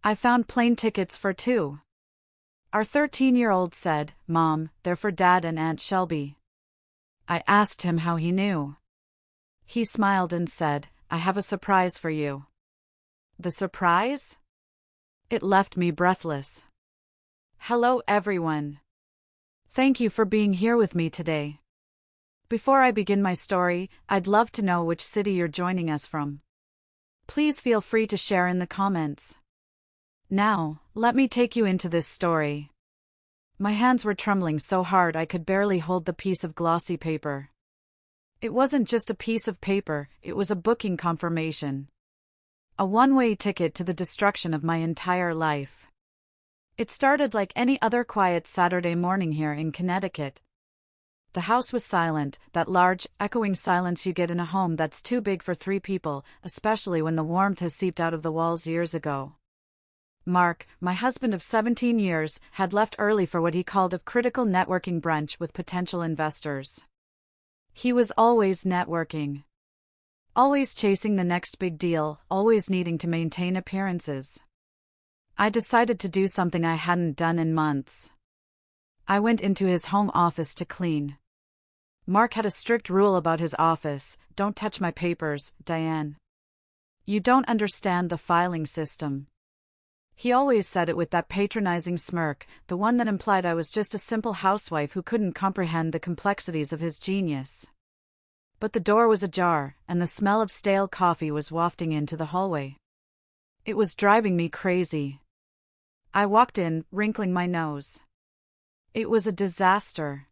I found plane tickets for two. Our 13-year-old said, "Mom, they're for Dad and Aunt Shelby." I asked him how he knew. He smiled and said, "I have a surprise for you." The surprise? It left me breathless. Hello everyone. Thank you for being here with me today. Before I begin my story, I'd love to know which city you're joining us from. Please feel free to share in the comments. Now, let me take you into this story. My hands were trembling so hard I could barely hold the piece of glossy paper. It wasn't just a piece of paper, it was a booking confirmation. A one-way ticket to the destruction of my entire life. It started like any other quiet Saturday morning here in Connecticut. The house was silent, that large, echoing silence you get in a home that's too big for three people, especially when the warmth has seeped out of the walls years ago. Mark, my husband of 17 years, had left early for what he called a critical networking brunch with potential investors. He was always networking. Always chasing the next big deal, always needing to maintain appearances. I decided to do something I hadn't done in months. I went into his home office to clean. Mark had a strict rule about his office: "Don't touch my papers, Diane. You don't understand the filing system." He always said it with that patronizing smirk, the one that implied I was just a simple housewife who couldn't comprehend the complexities of his genius. But the door was ajar, and the smell of stale coffee was wafting into the hallway. It was driving me crazy. I walked in, wrinkling my nose. It was a disaster.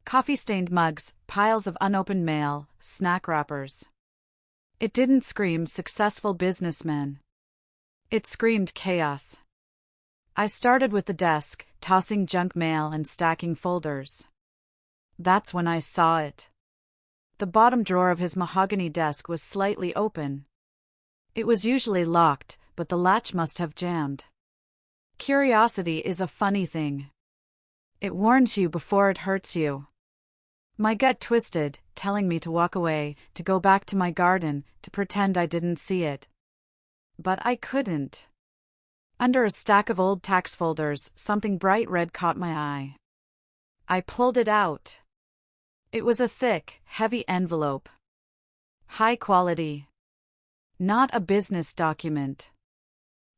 Coffee-stained mugs, piles of unopened mail, snack wrappers. It didn't scream successful businessman. It screamed chaos. I started with the desk, tossing junk mail and stacking folders. That's when I saw it. The bottom drawer of his mahogany desk was slightly open. It was usually locked, but the latch must have jammed. Curiosity is a funny thing. It warns you before it hurts you. My gut twisted, telling me to walk away, to go back to my garden, to pretend I didn't see it. But I couldn't. Under a stack of old tax folders, something bright red caught my eye. I pulled it out. It was a thick, heavy envelope. High quality. Not a business document.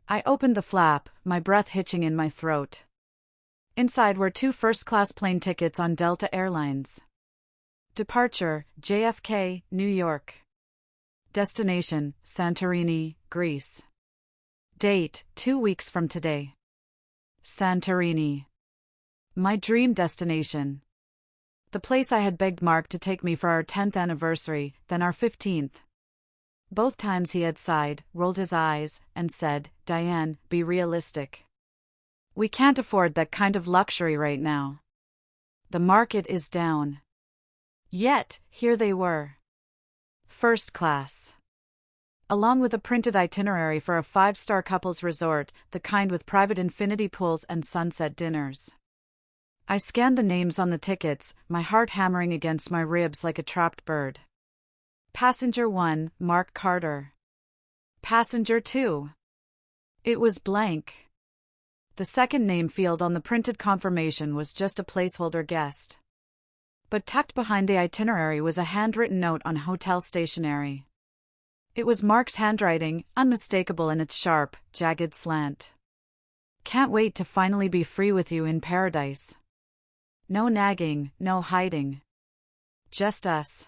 I opened the flap, my breath hitching in my throat. Inside were two first-class plane tickets on Delta Airlines. Departure, JFK, New York. Destination, Santorini, Greece. Date, 2 weeks from today. Santorini. My dream destination. The place I had begged Mark to take me for our 10th anniversary, then our 15th. Both times he had sighed, rolled his eyes, and said, "Diane, be realistic. We can't afford that kind of luxury right now. The market is down." Yet, here they were. First class. Along with a printed itinerary for a 5-star couples resort, the kind with private infinity pools and sunset dinners. I scanned the names on the tickets, my heart hammering against my ribs like a trapped bird. Passenger 1, Mark Carter. Passenger 2. It was blank. The second name field on the printed confirmation was just a placeholder guest. But tucked behind the itinerary was a handwritten note on hotel stationery. It was Mark's handwriting, unmistakable in its sharp, jagged slant. "Can't wait to finally be free with you in paradise. No nagging, no hiding. Just us.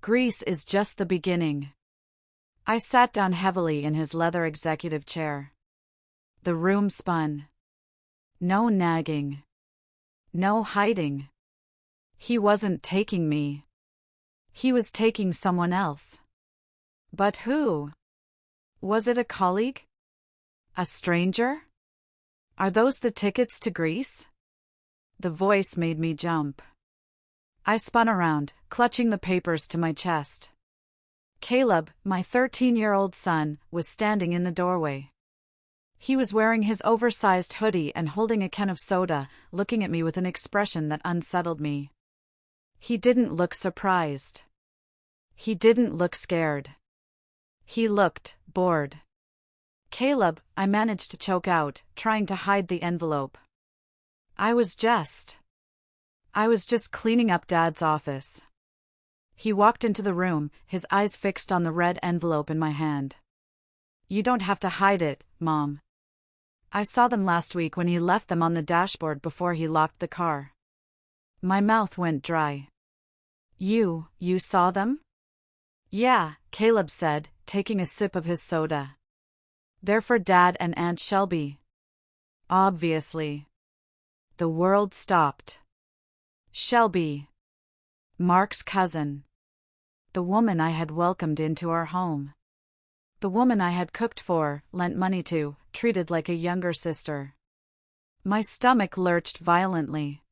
Greece is just the beginning." I sat down heavily in his leather executive chair. The room spun. No nagging. No hiding. He wasn't taking me. He was taking someone else. But who? Was it a colleague? A stranger? Are those the tickets to Greece? The voice made me jump. I spun around, clutching the papers to my chest. Caleb, my 13-year-old son, was standing in the doorway. He was wearing his oversized hoodie and holding a can of soda, looking at me with an expression that unsettled me. He didn't look surprised. He didn't look scared. He looked bored. Caleb, I managed to choke out, trying to hide the envelope. I was just cleaning up Dad's office. He walked into the room, his eyes fixed on the red envelope in my hand. You don't have to hide it, Mom. I saw them last week when he left them on the dashboard before he locked the car. My mouth went dry. You saw them? Yeah, Caleb said, taking a sip of his soda. They're for Dad and Aunt Shelby. Obviously. The world stopped. Shelby. Mark's cousin. The woman I had welcomed into our home. The woman I had cooked for, lent money to, treated like a younger sister. My stomach lurched violently.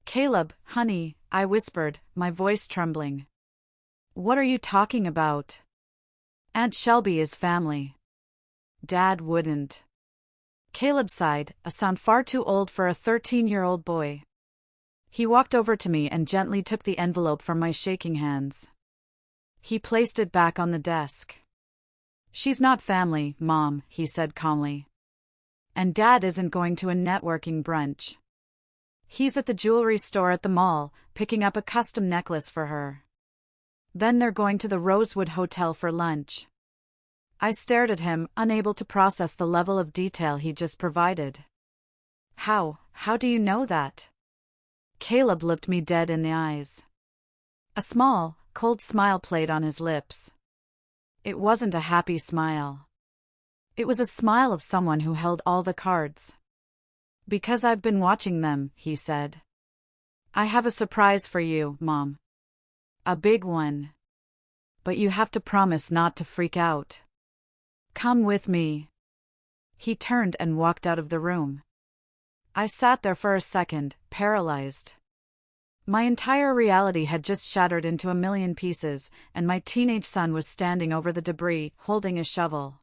Caleb, honey, I whispered, my voice trembling. What are you talking about? Aunt Shelby is family. Dad wouldn't. Caleb sighed, a sound far too old for a 13-year-old boy. He walked over to me and gently took the envelope from my shaking hands. He placed it back on the desk. She's not family, Mom, he said calmly. And Dad isn't going to a networking brunch. He's at the jewelry store at the mall, picking up a custom necklace for her. Then they're going to the Rosewood Hotel for lunch. I stared at him, unable to process the level of detail he just provided. How do you know that? Caleb looked me dead in the eyes. A small, cold smile played on his lips. It wasn't a happy smile. It was a smile of someone who held all the cards. Because I've been watching them, he said. I have a surprise for you, Mom. A big one. But you have to promise not to freak out. Come with me. He turned and walked out of the room. I sat there for a second, paralyzed. My entire reality had just shattered into a million pieces, and my teenage son was standing over the debris, holding a shovel.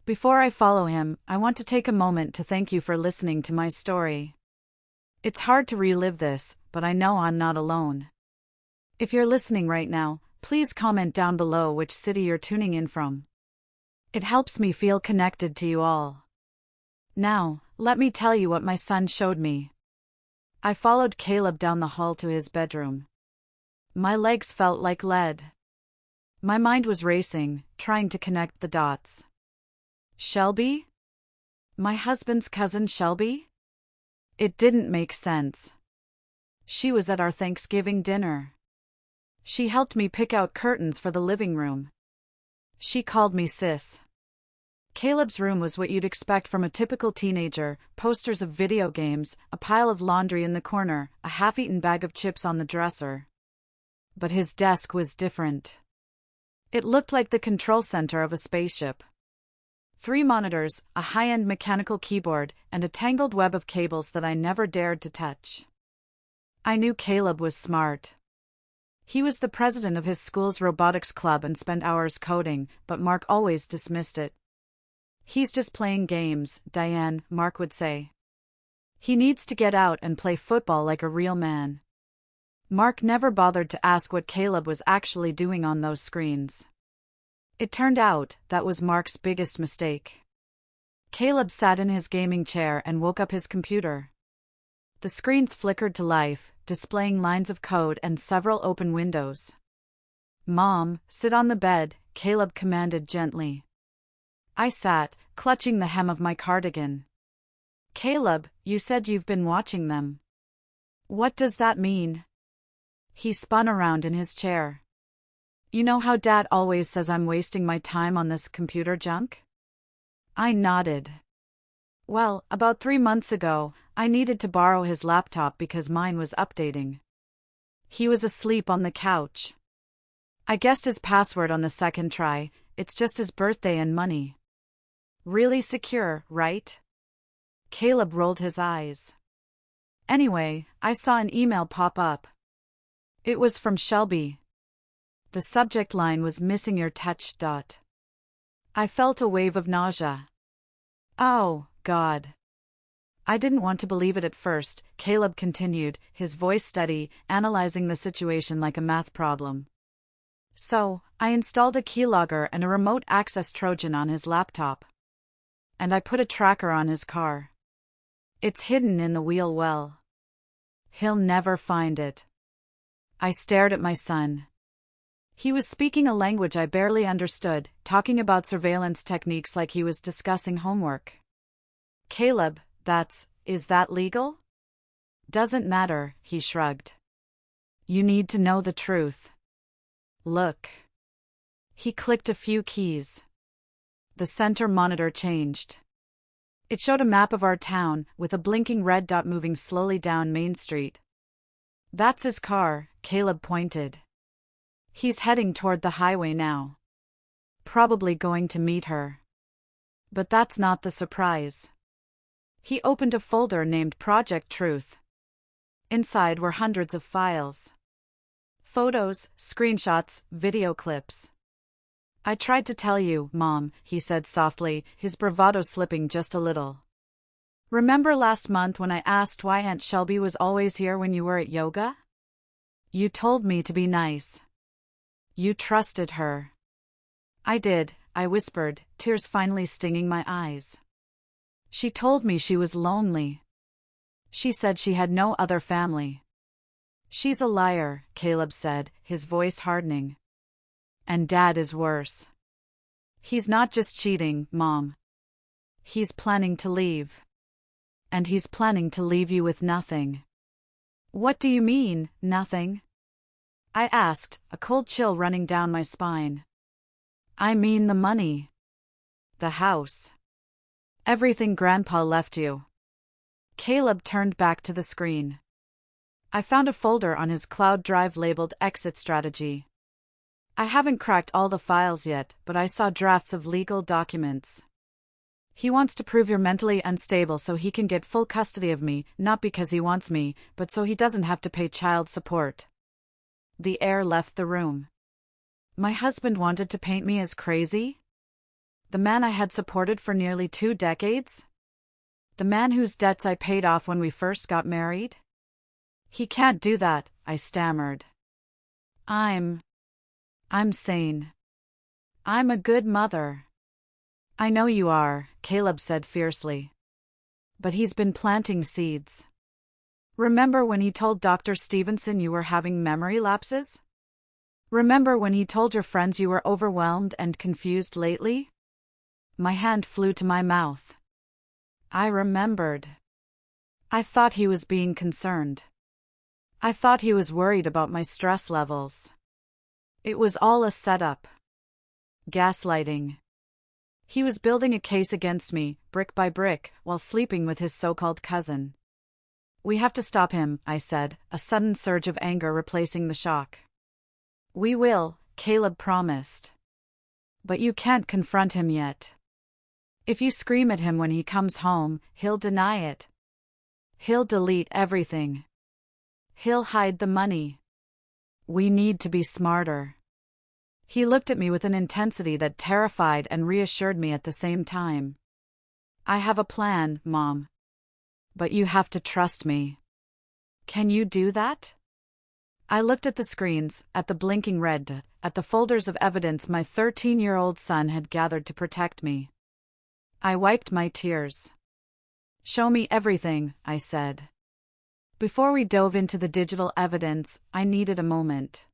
Before I follow him, I want to take a moment to thank you for listening to my story. It's hard to relive this, but I know I'm not alone. If you're listening right now, please comment down below which city you're tuning in from. It helps me feel connected to you all. Now, let me tell you what my son showed me. I followed Caleb down the hall to his bedroom. My legs felt like lead. My mind was racing, trying to connect the dots. Shelby? My husband's cousin Shelby? It didn't make sense. She was at our Thanksgiving dinner. She helped me pick out curtains for the living room. She called me sis. Caleb's room was what you'd expect from a typical teenager: posters of video games, a pile of laundry in the corner, a half-eaten bag of chips on the dresser. But his desk was different. It looked like the control center of a spaceship. 3 monitors, a high-end mechanical keyboard, and a tangled web of cables that I never dared to touch. I knew Caleb was smart. He was the president of his school's robotics club and spent hours coding, but Mark always dismissed it. He's just playing games, Diane, Mark would say. He needs to get out and play football like a real man. Mark never bothered to ask what Caleb was actually doing on those screens. It turned out that was Mark's biggest mistake. Caleb sat in his gaming chair and woke up his computer. The screens flickered to life, displaying lines of code and several open windows. Mom, sit on the bed, Caleb commanded gently. I sat, clutching the hem of my cardigan. Caleb, you said you've been watching them. What does that mean? He spun around in his chair. You know how Dad always says I'm wasting my time on this computer junk? I nodded. Well, about 3 months ago, I needed to borrow his laptop because mine was updating. He was asleep on the couch. I guessed his password on the second try. It's just his birthday and money. Really secure, right? Caleb rolled his eyes. Anyway, I saw an email pop up. It was from Shelby. The subject line was "missing your touch." I felt a wave of nausea. Oh, God. I didn't want to believe it at first, Caleb continued, his voice steady, analyzing the situation like a math problem. So, I installed a keylogger and a remote access Trojan on his laptop. And I put a tracker on his car. It's hidden in the wheel well. He'll never find it. I stared at my son. He was speaking a language I barely understood, talking about surveillance techniques like he was discussing homework. Caleb, is that legal? Doesn't matter, he shrugged. You need to know the truth. Look. He clicked a few keys. The center monitor changed. It showed a map of our town, with a blinking red dot moving slowly down Main Street. That's his car, Caleb pointed. He's heading toward the highway now. Probably going to meet her. But that's not the surprise. He opened a folder named Project Truth. Inside were hundreds of files. Photos, screenshots, video clips. I tried to tell you, Mom, he said softly, his bravado slipping just a little. Remember last month when I asked why Aunt Shelby was always here when you were at yoga? You told me to be nice. You trusted her. I did, I whispered, tears finally stinging my eyes. She told me she was lonely. She said she had no other family. She's a liar, Caleb said, his voice hardening. And Dad is worse. He's not just cheating, Mom. He's planning to leave. And he's planning to leave you with nothing. What do you mean, nothing? I asked, a cold chill running down my spine. I mean the money. The house. Everything Grandpa left you. Caleb turned back to the screen. I found a folder on his cloud drive labeled Exit Strategy. I haven't cracked all the files yet, but I saw drafts of legal documents. He wants to prove you're mentally unstable so he can get full custody of me, not because he wants me, but so he doesn't have to pay child support. The air left the room. My husband wanted to paint me as crazy? The man I had supported for nearly 2 decades? The man whose debts I paid off when we first got married? He can't do that, I stammered. I'm sane. I'm a good mother. I know you are, Caleb said fiercely. But he's been planting seeds. Remember when he told Dr. Stevenson you were having memory lapses? Remember when he told your friends you were overwhelmed and confused lately? My hand flew to my mouth. I remembered. I thought he was being concerned. I thought he was worried about my stress levels. It was all a setup. Gaslighting. He was building a case against me, brick by brick, while sleeping with his so-called cousin. We have to stop him, I said, a sudden surge of anger replacing the shock. We will, Caleb promised. But you can't confront him yet. If you scream at him when he comes home, he'll deny it. He'll delete everything. He'll hide the money. We need to be smarter. He looked at me with an intensity that terrified and reassured me at the same time. I have a plan, Mom. But you have to trust me. Can you do that? I looked at the screens, at the blinking red, at the folders of evidence my 13-year-old son had gathered to protect me. I wiped my tears. Show me everything, I said. Before we dove into the digital evidence, I needed a moment.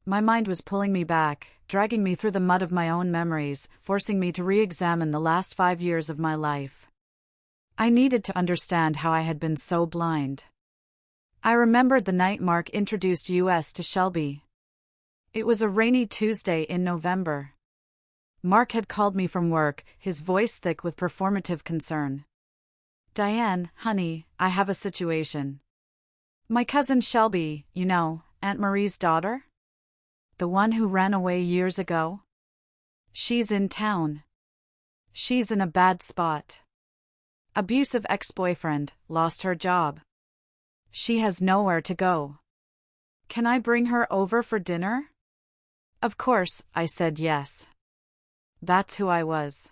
My mind was pulling me back, dragging me through the mud of my own memories, forcing me to re-examine the last 5 years of my life. I needed to understand how I had been so blind. I remembered the night Mark introduced us to Shelby. It was a rainy Tuesday in November. Mark had called me from work, his voice thick with performative concern. Diane, honey, I have a situation. My cousin Shelby, you know, Aunt Marie's daughter? The one who ran away years ago? She's in town. She's in a bad spot. Abusive ex-boyfriend, lost her job. She has nowhere to go. Can I bring her over for dinner? Of course, I said yes. That's who I was.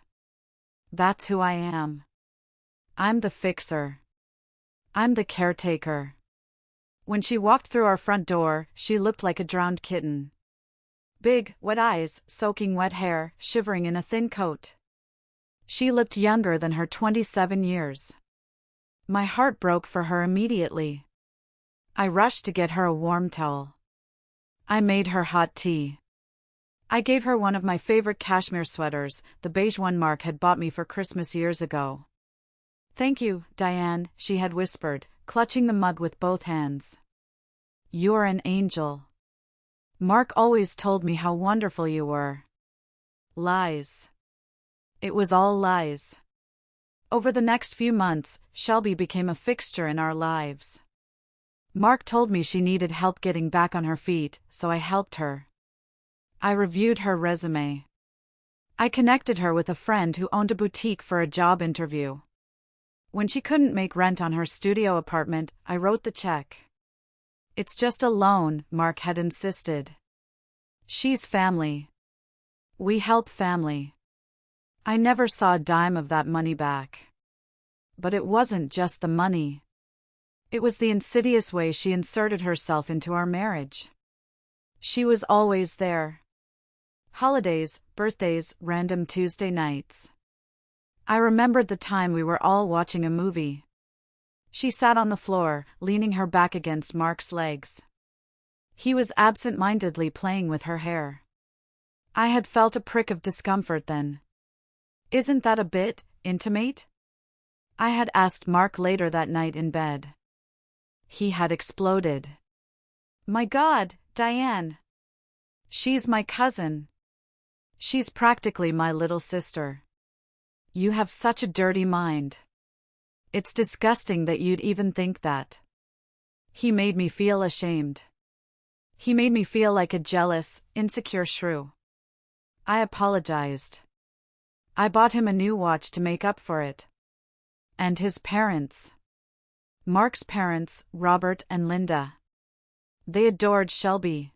That's who I am. I'm the fixer. I'm the caretaker. When she walked through our front door, she looked like a drowned kitten. Big, wet eyes, soaking wet hair, shivering in a thin coat. She looked younger than her 27 years. My heart broke for her immediately. I rushed to get her a warm towel. I made her hot tea. I gave her one of my favorite cashmere sweaters, the beige one Mark had bought me for Christmas years ago. "Thank you, Diane," she had whispered, clutching the mug with both hands. "You're an angel. Mark always told me how wonderful you were." Lies. It was all lies. Over the next few months, Shelby became a fixture in our lives. Mark told me she needed help getting back on her feet, so I helped her. I reviewed her resume. I connected her with a friend who owned a boutique for a job interview. When she couldn't make rent on her studio apartment, I wrote the check. "It's just a loan," Mark had insisted. "She's family. We help family." I never saw a dime of that money back. But it wasn't just the money. It was the insidious way she inserted herself into our marriage. She was always there. Holidays, birthdays, random Tuesday nights. I remembered the time we were all watching a movie. She sat on the floor, leaning her back against Mark's legs. He was absent-mindedly playing with her hair. I had felt a prick of discomfort then. "Isn't that a bit intimate?" I had asked Mark later that night in bed. He had exploded. "My God, Diane. She's my cousin. She's practically my little sister. You have such a dirty mind. It's disgusting that you'd even think that." He made me feel ashamed. He made me feel like a jealous, insecure shrew. I apologized. I bought him a new watch to make up for it. And his parents. Mark's parents, Robert and Linda. They adored Shelby.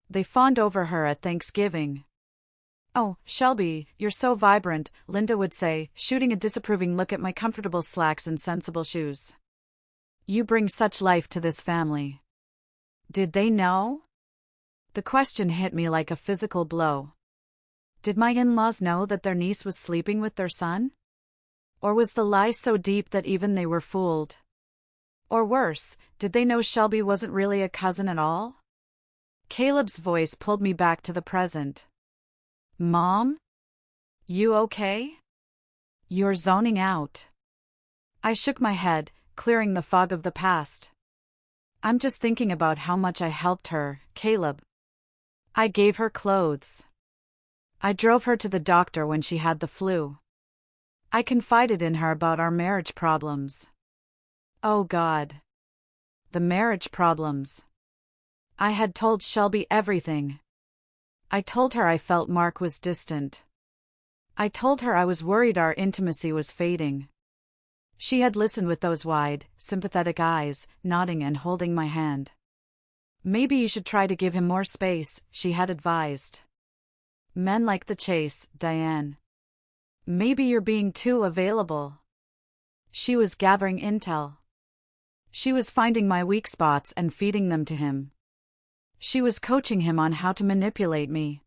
They fawned over her at Thanksgiving. "Oh, Shelby, you're so vibrant," Linda would say, shooting a disapproving look at my comfortable slacks and sensible shoes. "You bring such life to this family." Did they know? The question hit me like a physical blow. Did my in-laws know that their niece was sleeping with their son? Or was the lie so deep that even they were fooled? Or worse, did they know Shelby wasn't really a cousin at all? Caleb's voice pulled me back to the present. "Mom? You okay? You're zoning out." I shook my head, clearing the fog of the past. "I'm just thinking about how much I helped her, Caleb. I gave her clothes. I drove her to the doctor when she had the flu. I confided in her about our marriage problems." Oh God. The marriage problems. I had told Shelby everything. I told her I felt Mark was distant. I told her I was worried our intimacy was fading. She had listened with those wide, sympathetic eyes, nodding and holding my hand. "Maybe you should try to give him more space," she had advised. "Men like the chase, Diane. Maybe you're being too available." She was gathering intel. She was finding my weak spots and feeding them to him. She was coaching him on how to manipulate me.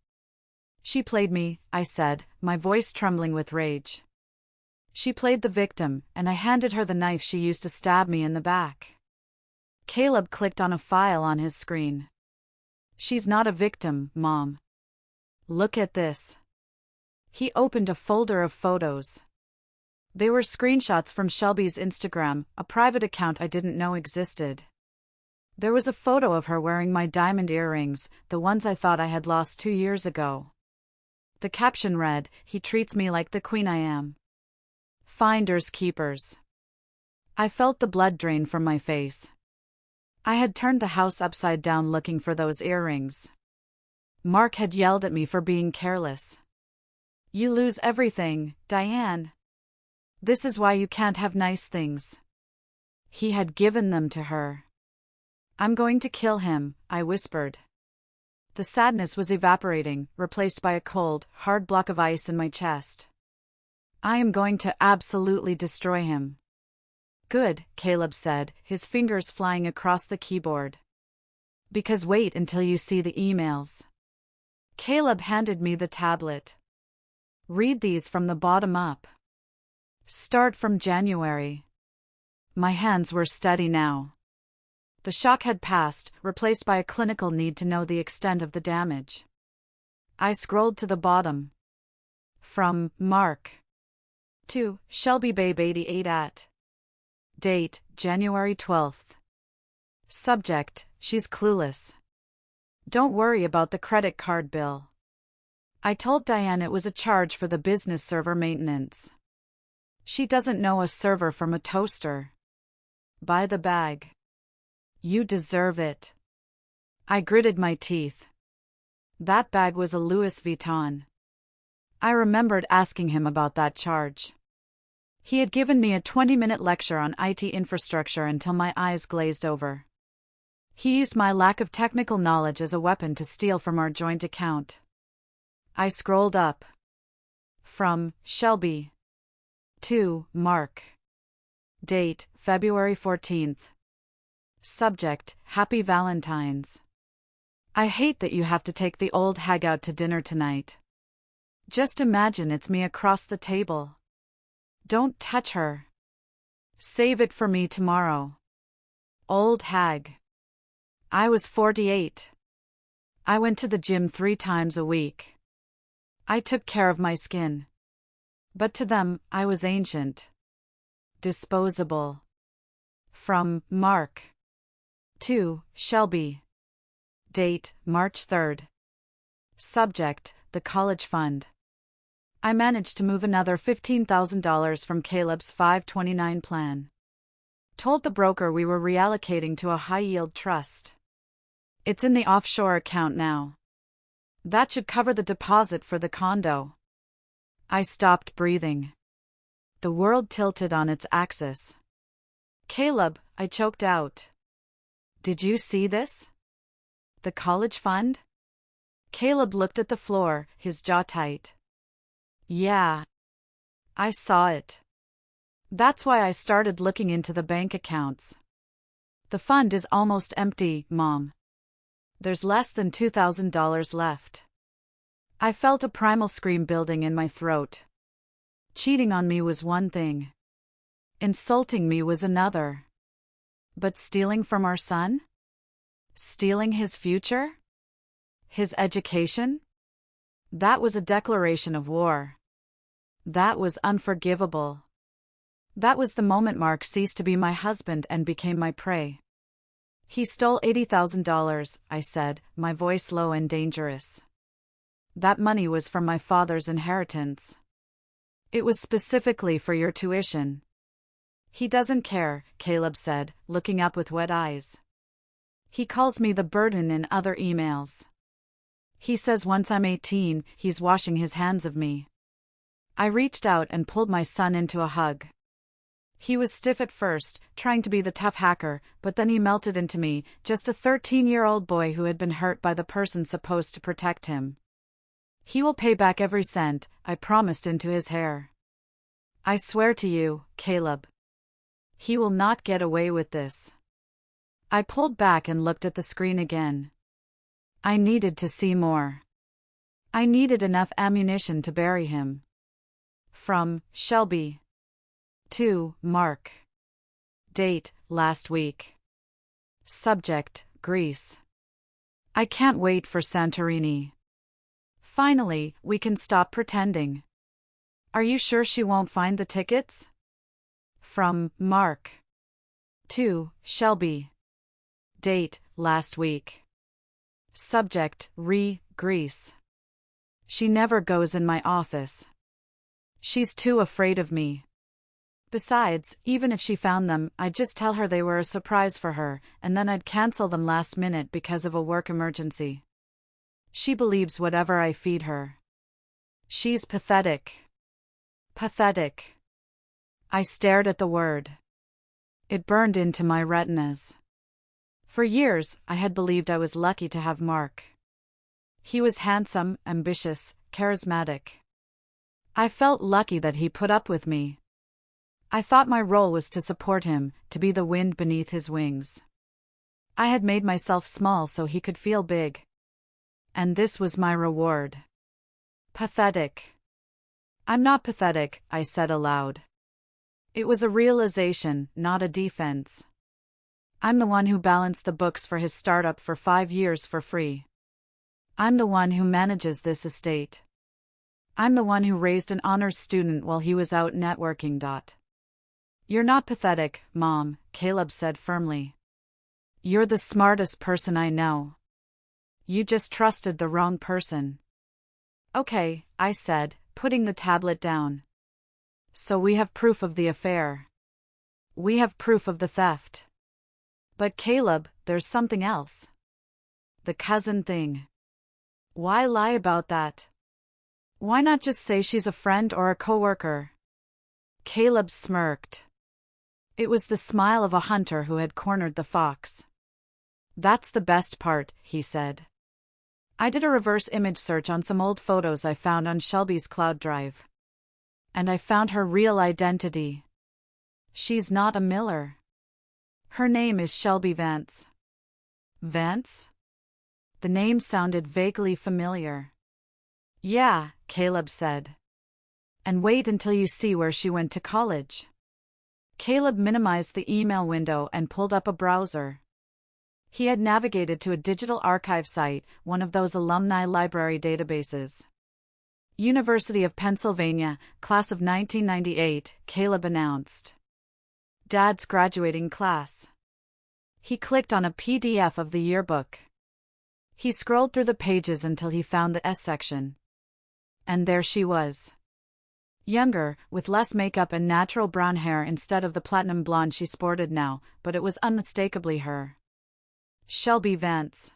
"She played me," I said, my voice trembling with rage. "She played the victim, and I handed her the knife she used to stab me in the back." Caleb clicked on a file on his screen. "She's not a victim, Mom. Look at this." He opened a folder of photos. They were screenshots from Shelby's Instagram, a private account I didn't know existed. There was a photo of her wearing my diamond earrings, the ones I thought I had lost 2 years ago. The caption read, "He treats me like the queen I am." Finders keepers. I felt the blood drain from my face. I had turned the house upside down looking for those earrings. Mark had yelled at me for being careless. "You lose everything, Diane. This is why you can't have nice things." He had given them to her. "I'm going to kill him," I whispered. The sadness was evaporating, replaced by a cold, hard block of ice in my chest. "I am going to absolutely destroy him." "Good," Caleb said, his fingers flying across the keyboard. "Because wait until you see the emails." Caleb handed me the tablet. Read these from the bottom up. Start from January. My hands were steady now. The shock had passed, replaced by a clinical need to know the extent of the damage. I scrolled to the bottom. From Mark. To Shelby Babe 88 at. Date, January 12th. Subject, she's clueless. Don't worry about the credit card bill. I told Diane it was a charge for the business server maintenance. She doesn't know a server from a toaster. Buy the bag. You deserve it. I gritted my teeth. That bag was a Louis Vuitton. I remembered asking him about that charge. He had given me a 20-minute lecture on IT infrastructure until my eyes glazed over. He used my lack of technical knowledge as a weapon to steal from our joint account. I scrolled up. From Shelby. To Mark. Date, February 14th. Subject, Happy Valentine's. I hate that you have to take the old hag out to dinner tonight. Just imagine it's me across the table. Don't touch her. Save it for me tomorrow. Old hag. I was 48. I went to the gym 3 times a week. I took care of my skin. But to them, I was ancient. Disposable. From Mark. To Shelby. Date, March 3rd. Subject, the college fund. I managed to move another $15,000 from Caleb's 529 plan. Told the broker we were reallocating to a high-yield trust. It's in the offshore account now. That should cover the deposit for the condo. I stopped breathing. The world tilted on its axis. Caleb, I choked out. Did you see this? The college fund? Caleb looked at the floor, his jaw tight. Yeah. I saw it. That's why I started looking into the bank accounts. The fund is almost empty, Mom. There's less than $2,000 left. I felt a primal scream building in my throat. Cheating on me was one thing. Insulting me was another. But stealing from our son? Stealing his future? His education? That was a declaration of war. That was unforgivable. That was the moment Mark ceased to be my husband and became my prey. He stole $80,000, I said, my voice low and dangerous. That money was from my father's inheritance. It was specifically for your tuition. He doesn't care, Caleb said, looking up with wet eyes. He calls me the burden in other emails. He says once I'm 18, he's washing his hands of me. I reached out and pulled my son into a hug. He was stiff at first, trying to be the tough hacker, but then he melted into me, just a 13-year-old boy who had been hurt by the person supposed to protect him. He will pay back every cent, I promised into his hair. I swear to you, Caleb. He will not get away with this. I pulled back and looked at the screen again. I needed to see more. I needed enough ammunition to bury him. From Shelby. To Mark. Date, last week. Subject, Greece. I can't wait for Santorini. Finally, we can stop pretending. Are you sure she won't find the tickets? From Mark. To Shelby. Date, last week. Subject, Greece. She never goes in my office. She's too afraid of me. Besides, even if she found them, I'd just tell her they were a surprise for her, and then I'd cancel them last minute because of a work emergency. She believes whatever I feed her. She's pathetic. Pathetic. I stared at the word. It burned into my retinas. For years, I had believed I was lucky to have Mark. He was handsome, ambitious, charismatic. I felt lucky that he put up with me. I thought my role was to support him, to be the wind beneath his wings. I had made myself small so he could feel big. And this was my reward. Pathetic. I'm not pathetic, I said aloud. It was a realization, not a defense. I'm the one who balanced the books for his startup for 5 years for free. I'm the one who manages this estate. I'm the one who raised an honors student while he was out networking. You're not pathetic, Mom, Caleb said firmly. You're the smartest person I know. You just trusted the wrong person. Okay, I said, putting the tablet down. So we have proof of the affair. We have proof of the theft. But Caleb, there's something else. The cousin thing. Why lie about that? Why not just say she's a friend or a coworker? Caleb smirked. It was the smile of a hunter who had cornered the fox. That's the best part, he said. I did a reverse image search on some old photos I found on Shelby's cloud drive. And I found her real identity. She's not a Miller. Her name is Shelby Vance. Vance? The name sounded vaguely familiar. Yeah, Caleb said. And wait until you see where she went to college. Caleb minimized the email window and pulled up a browser. He had navigated to a digital archive site, one of those alumni library databases. University of Pennsylvania, class of 1998, Caleb announced. Dad's graduating class. He clicked on a PDF of the yearbook. He scrolled through the pages until he found the S section. And there she was. Younger, with less makeup and natural brown hair instead of the platinum blonde she sported now, but it was unmistakably her. Shelby Vance.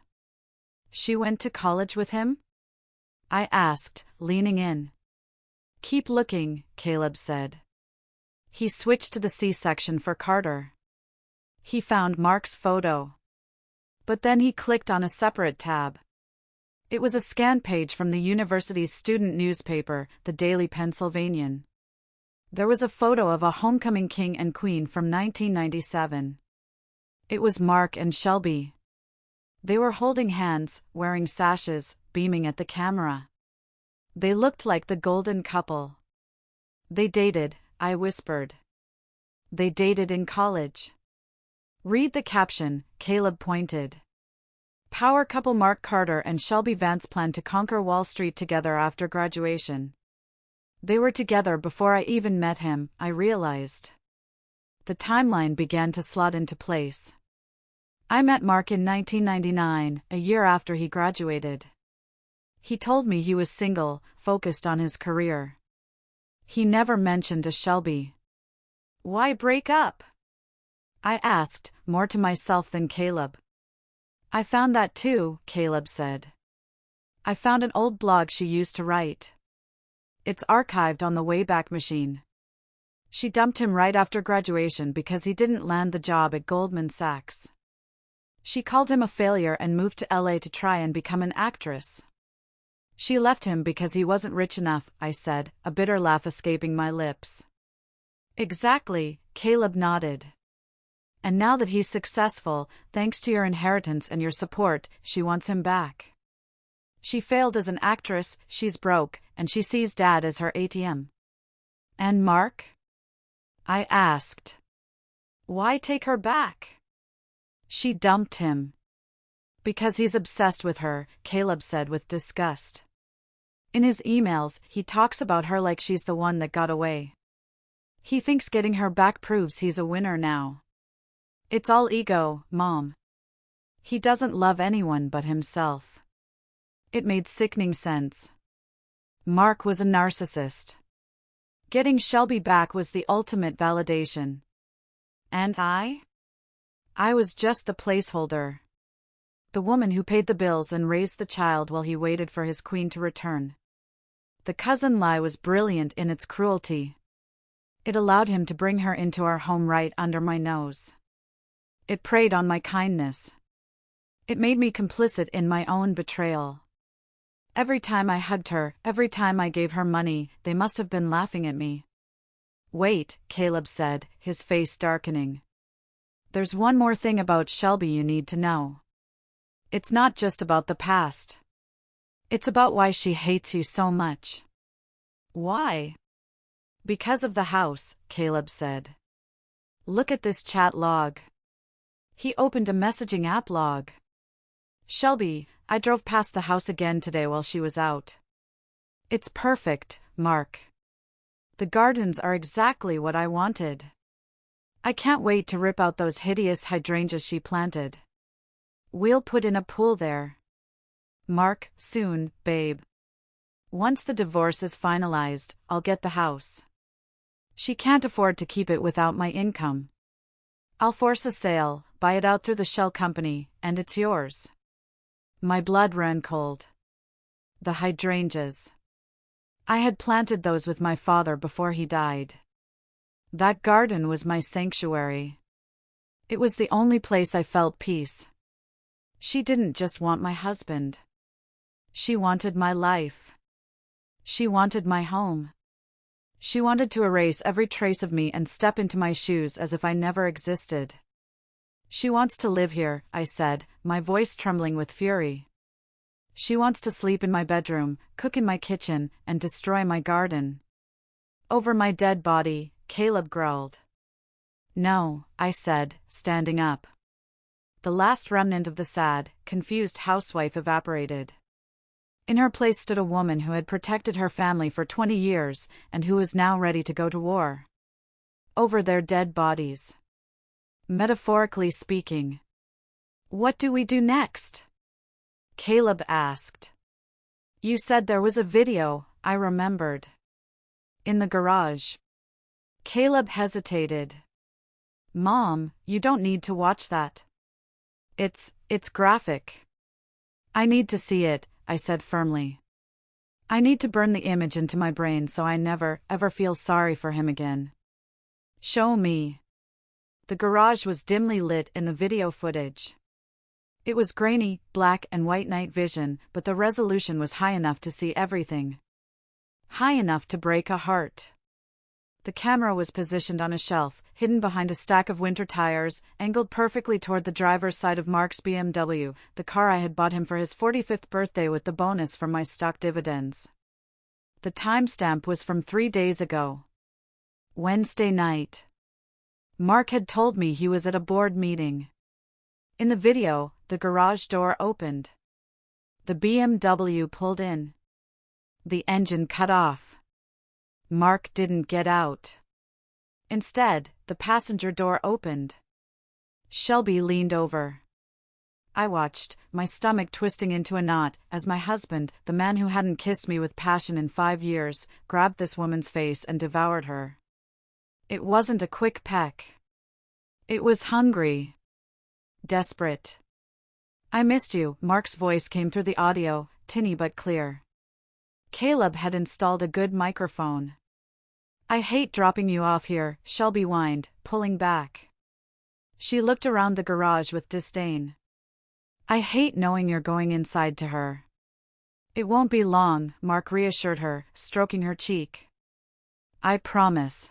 She went to college with him? I asked, leaning in. Keep looking, Caleb said. He switched to the C section for Carter. He found Mark's photo. But then he clicked on a separate tab. It was a scan page from the university's student newspaper, the Daily Pennsylvanian. There was a photo of a homecoming king and queen from 1997. It was Mark and Shelby. They were holding hands, wearing sashes, beaming at the camera. They looked like the golden couple. They dated, I whispered. They dated in college. Read the caption, Caleb pointed. Power couple Mark Carter and Shelby Vance plan to conquer Wall Street together after graduation. They were together before I even met him, I realized. The timeline began to slot into place. I met Mark in 1999, a year after he graduated. He told me he was single, focused on his career. He never mentioned a Shelby. Why break up? I asked, more to myself than Caleb. I found that too, Caleb said. I found an old blog she used to write. It's archived on the Wayback Machine. She dumped him right after graduation because he didn't land the job at Goldman Sachs. She called him a failure and moved to LA to try and become an actress. She left him because he wasn't rich enough, I said, a bitter laugh escaping my lips. Exactly, Caleb nodded. And now that he's successful, thanks to your inheritance and your support, she wants him back. She failed as an actress, she's broke, and she sees Dad as her ATM. And Mark? I asked. Why take her back? She dumped him. Because he's obsessed with her, Caleb said with disgust. In his emails, he talks about her like she's the one that got away. He thinks getting her back proves he's a winner now. It's all ego, Mom. He doesn't love anyone but himself. It made sickening sense. Mark was a narcissist. Getting Shelby back was the ultimate validation. And I? I was just the placeholder. The woman who paid the bills and raised the child while he waited for his queen to return. The cousin lie was brilliant in its cruelty. It allowed him to bring her into our home right under my nose. It preyed on my kindness. It made me complicit in my own betrayal. Every time I hugged her, every time I gave her money, they must have been laughing at me. Wait, Caleb said, his face darkening. There's one more thing about Shelby you need to know. It's not just about the past. It's about why she hates you so much. Why? Because of the house, Caleb said. Look at this chat log. He opened a messaging app log. Shelby, I drove past the house again today while she was out. It's perfect, Mark. The gardens are exactly what I wanted. I can't wait to rip out those hideous hydrangeas she planted. We'll put in a pool there. Mark, soon, babe. Once the divorce is finalized, I'll get the house. She can't afford to keep it without my income. I'll force a sale, buy it out through the shell company, and it's yours. My blood ran cold. The hydrangeas. I had planted those with my father before he died. That garden was my sanctuary. It was the only place I felt peace. She didn't just want my husband. She wanted my life. She wanted my home. She wanted to erase every trace of me and step into my shoes as if I never existed. She wants to live here, I said, my voice trembling with fury. She wants to sleep in my bedroom, cook in my kitchen, and destroy my garden. Over my dead body, Caleb growled. No, I said, standing up. The last remnant of the sad, confused housewife evaporated. In her place stood a woman who had protected her family for 20 years and who was now ready to go to war. Over their dead bodies. Metaphorically speaking. What do we do next? Caleb asked. You said there was a video, I remembered. In the garage. Caleb hesitated. Mom, you don't need to watch that. It's graphic. I need to see it, I said firmly. I need to burn the image into my brain so I never, ever feel sorry for him again. Show me. The garage was dimly lit in the video footage. It was grainy, black and white night vision, but the resolution was high enough to see everything. High enough to break a heart. The camera was positioned on a shelf, hidden behind a stack of winter tires, angled perfectly toward the driver's side of Mark's BMW, the car I had bought him for his 45th birthday with the bonus from my stock dividends. The timestamp was from 3 days ago. Wednesday night. Mark had told me he was at a board meeting. In the video, the garage door opened. The BMW pulled in. The engine cut off. Mark didn't get out. Instead, the passenger door opened. Shelby leaned over. I watched, my stomach twisting into a knot, as my husband, the man who hadn't kissed me with passion in 5 years, grabbed this woman's face and devoured her. It wasn't a quick peck. It was hungry. Desperate. I missed you, Mark's voice came through the audio, tinny but clear. Caleb had installed a good microphone. I hate dropping you off here, Shelby whined, pulling back. She looked around the garage with disdain. I hate knowing you're going inside to her. It won't be long, Mark reassured her, stroking her cheek. I promise.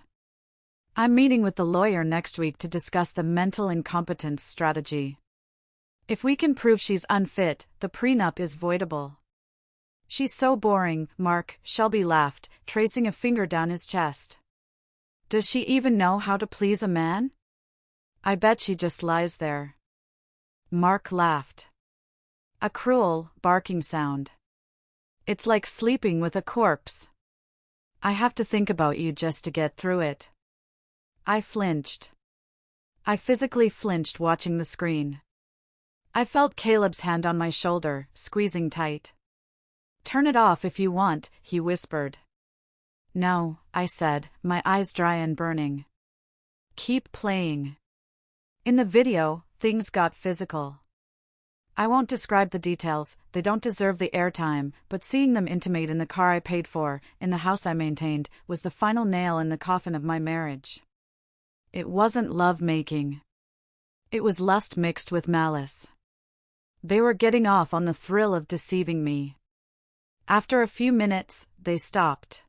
I'm meeting with the lawyer next week to discuss the mental incompetence strategy. If we can prove she's unfit, the prenup is voidable. She's so boring, Mark, Shelby laughed, tracing a finger down his chest. Does she even know how to please a man? I bet she just lies there. Mark laughed. A cruel, barking sound. It's like sleeping with a corpse. I have to think about you just to get through it. I flinched. I physically flinched watching the screen. I felt Caleb's hand on my shoulder, squeezing tight. Turn it off if you want, he whispered. No, I said, my eyes dry and burning. Keep playing. In the video, things got physical. I won't describe the details, they don't deserve the airtime, but seeing them intimate in the car I paid for, in the house I maintained, was the final nail in the coffin of my marriage. It wasn't love-making. It was lust mixed with malice. They were getting off on the thrill of deceiving me. After a few minutes, they stopped.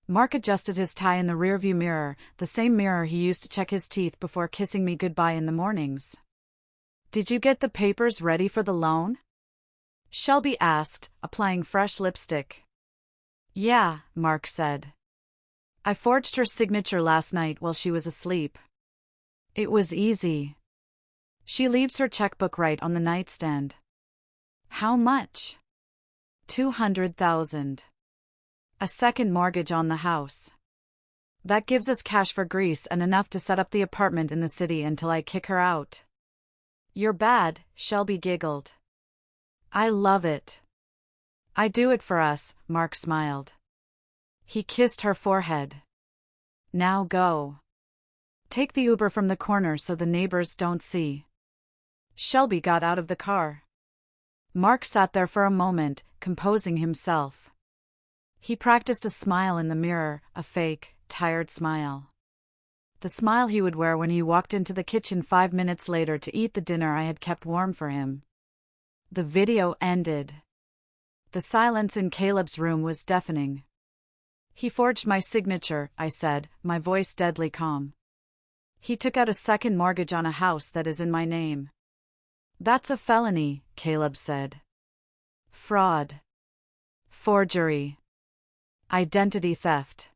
Mark adjusted his tie in the rearview mirror, the same mirror he used to check his teeth before kissing me goodbye in the mornings. Did you get the papers ready for the loan? Shelby asked, applying fresh lipstick. Yeah, Mark said. I forged her signature last night while she was asleep. It was easy. She leaves her checkbook right on the nightstand. How much? 200,000. A second mortgage on the house. That gives us cash for Greece and enough to set up the apartment in the city until I kick her out. You're bad, Shelby giggled. I love it. I do it for us, Mark smiled. He kissed her forehead. Now go. Take the Uber from the corner so the neighbors don't see. Shelby got out of the car. Mark sat there for a moment, composing himself. He practiced a smile in the mirror, a fake, tired smile. The smile he would wear when he walked into the kitchen 5 minutes later to eat the dinner I had kept warm for him. The video ended. The silence in Caleb's room was deafening. He forged my signature, I said, my voice deadly calm. He took out a second mortgage on a house that is in my name. That's a felony, Caleb said. Fraud. Forgery. Identity theft.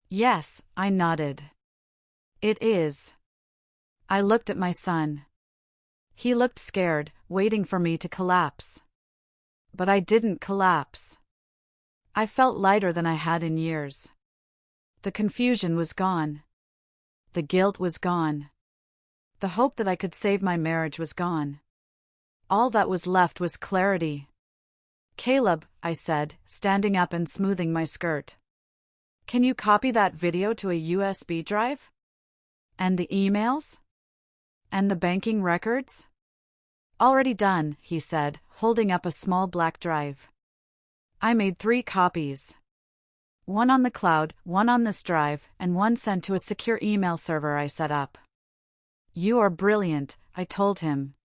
Yes, I nodded. It is. I looked at my son. He looked scared, waiting for me to collapse. But I didn't collapse. I felt lighter than I had in years. The confusion was gone. The guilt was gone. The hope that I could save my marriage was gone. All that was left was clarity. Caleb, I said, standing up and smoothing my skirt. Can you copy that video to a USB drive? And the emails? And the banking records? Already done, he said, holding up a small black drive. I made 3 copies. One on the cloud, one on this drive, and one sent to a secure email server I set up. You are brilliant, I told him.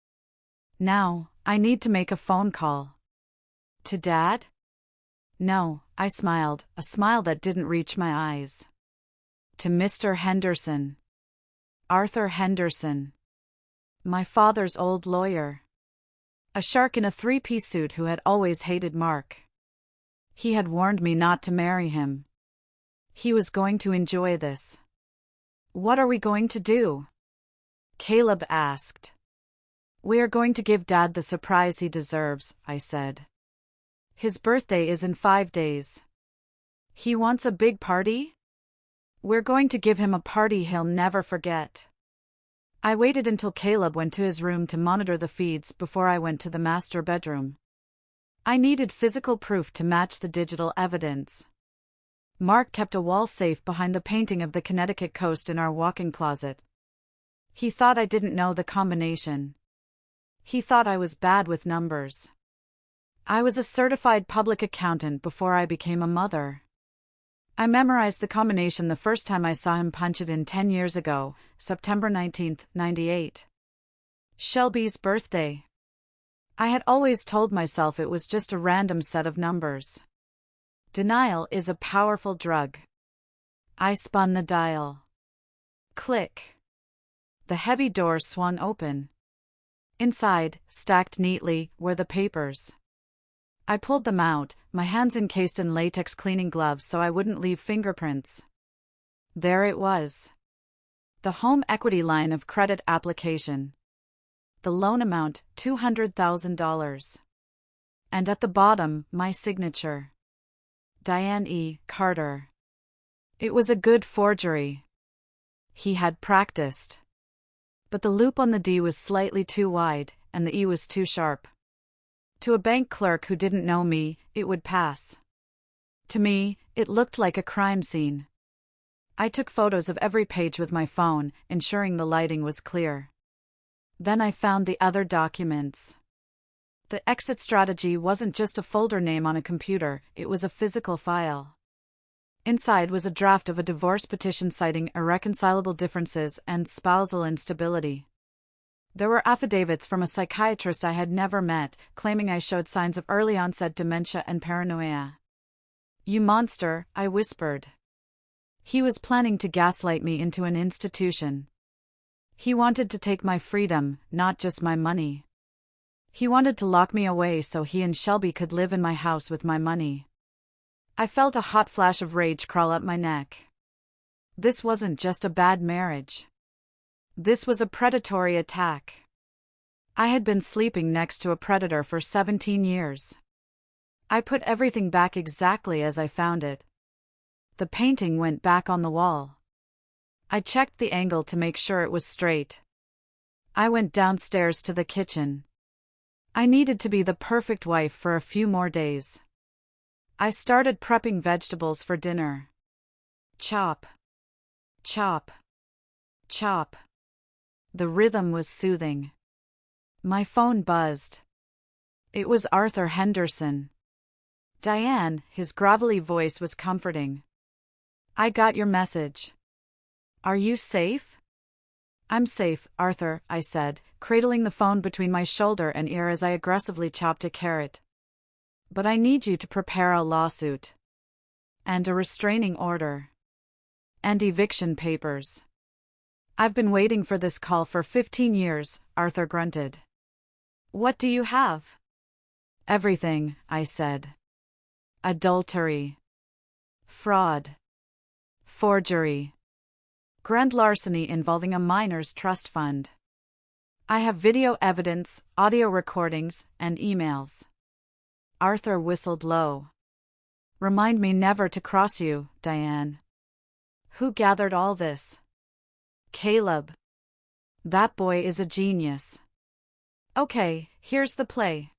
Now, I need to make a phone call. To Dad? No, I smiled, a smile that didn't reach my eyes. To Mr. Henderson. Arthur Henderson. My father's old lawyer. A shark in a 3-piece suit who had always hated Mark. He had warned me not to marry him. He was going to enjoy this. What are we going to do? Caleb asked. We are going to give Dad the surprise he deserves, I said. His birthday is in 5 days. He wants a big party? We're going to give him a party he'll never forget. I waited until Caleb went to his room to monitor the feeds before I went to the master bedroom. I needed physical proof to match the digital evidence. Mark kept a wall safe behind the painting of the Connecticut coast in our walk-in closet. He thought I didn't know the combination. He thought I was bad with numbers. I was a certified public accountant before I became a mother. I memorized the combination the first time I saw him punch it in 10 years ago, September 19, 98. Shelby's birthday. I had always told myself it was just a random set of numbers. Denial is a powerful drug. I spun the dial. Click. The heavy door swung open. Inside, stacked neatly, were the papers. I pulled them out, my hands encased in latex cleaning gloves so I wouldn't leave fingerprints. There it was. The home equity line of credit application. The loan amount, $200,000. And at the bottom, my signature. Diane E. Carter. It was a good forgery. He had practiced. But the loop on the D was slightly too wide, and the E was too sharp. To a bank clerk who didn't know me, it would pass. To me, it looked like a crime scene. I took photos of every page with my phone, ensuring the lighting was clear. Then I found the other documents. The exit strategy wasn't just a folder name on a computer, it was a physical file. Inside was a draft of a divorce petition citing irreconcilable differences and spousal instability. There were affidavits from a psychiatrist I had never met, claiming I showed signs of early-onset dementia and paranoia. You monster, I whispered. He was planning to gaslight me into an institution. He wanted to take my freedom, not just my money. He wanted to lock me away so he and Shelby could live in my house with my money. I felt a hot flash of rage crawl up my neck. This wasn't just a bad marriage. This was a predatory attack. I had been sleeping next to a predator for 17 years. I put everything back exactly as I found it. The painting went back on the wall. I checked the angle to make sure it was straight. I went downstairs to the kitchen. I needed to be the perfect wife for a few more days. I started prepping vegetables for dinner. Chop. Chop. Chop. The rhythm was soothing. My phone buzzed. It was Arthur Henderson. Diane, his gravelly voice was comforting. I got your message. Are you safe? I'm safe, Arthur, I said, cradling the phone between my shoulder and ear as I aggressively chopped a carrot. But I need you to prepare a lawsuit. And a restraining order. And eviction papers. I've been waiting for this call for 15 years, Arthur grunted. What do you have? Everything, I said. Adultery. Fraud. Forgery. Grand larceny involving a minor's trust fund. I have video evidence, audio recordings, and emails. Arthur whistled low. Remind me never to cross you, Diane. Who gathered all this? Caleb. That boy is a genius. Okay, here's the play.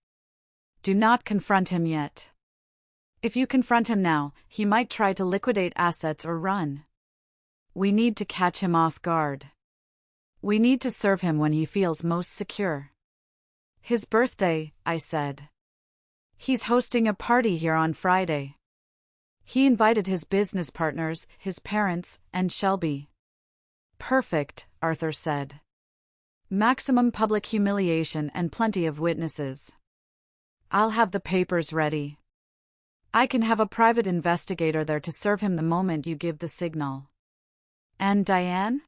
Do not confront him yet. If you confront him now, he might try to liquidate assets or run. We need to catch him off guard. We need to serve him when he feels most secure. His birthday, I said. He's hosting a party here on Friday. He invited his business partners, his parents, and Shelby. Perfect, Arthur said. Maximum public humiliation and plenty of witnesses. I'll have the papers ready. I can have a private investigator there to serve him the moment you give the signal. And Diane?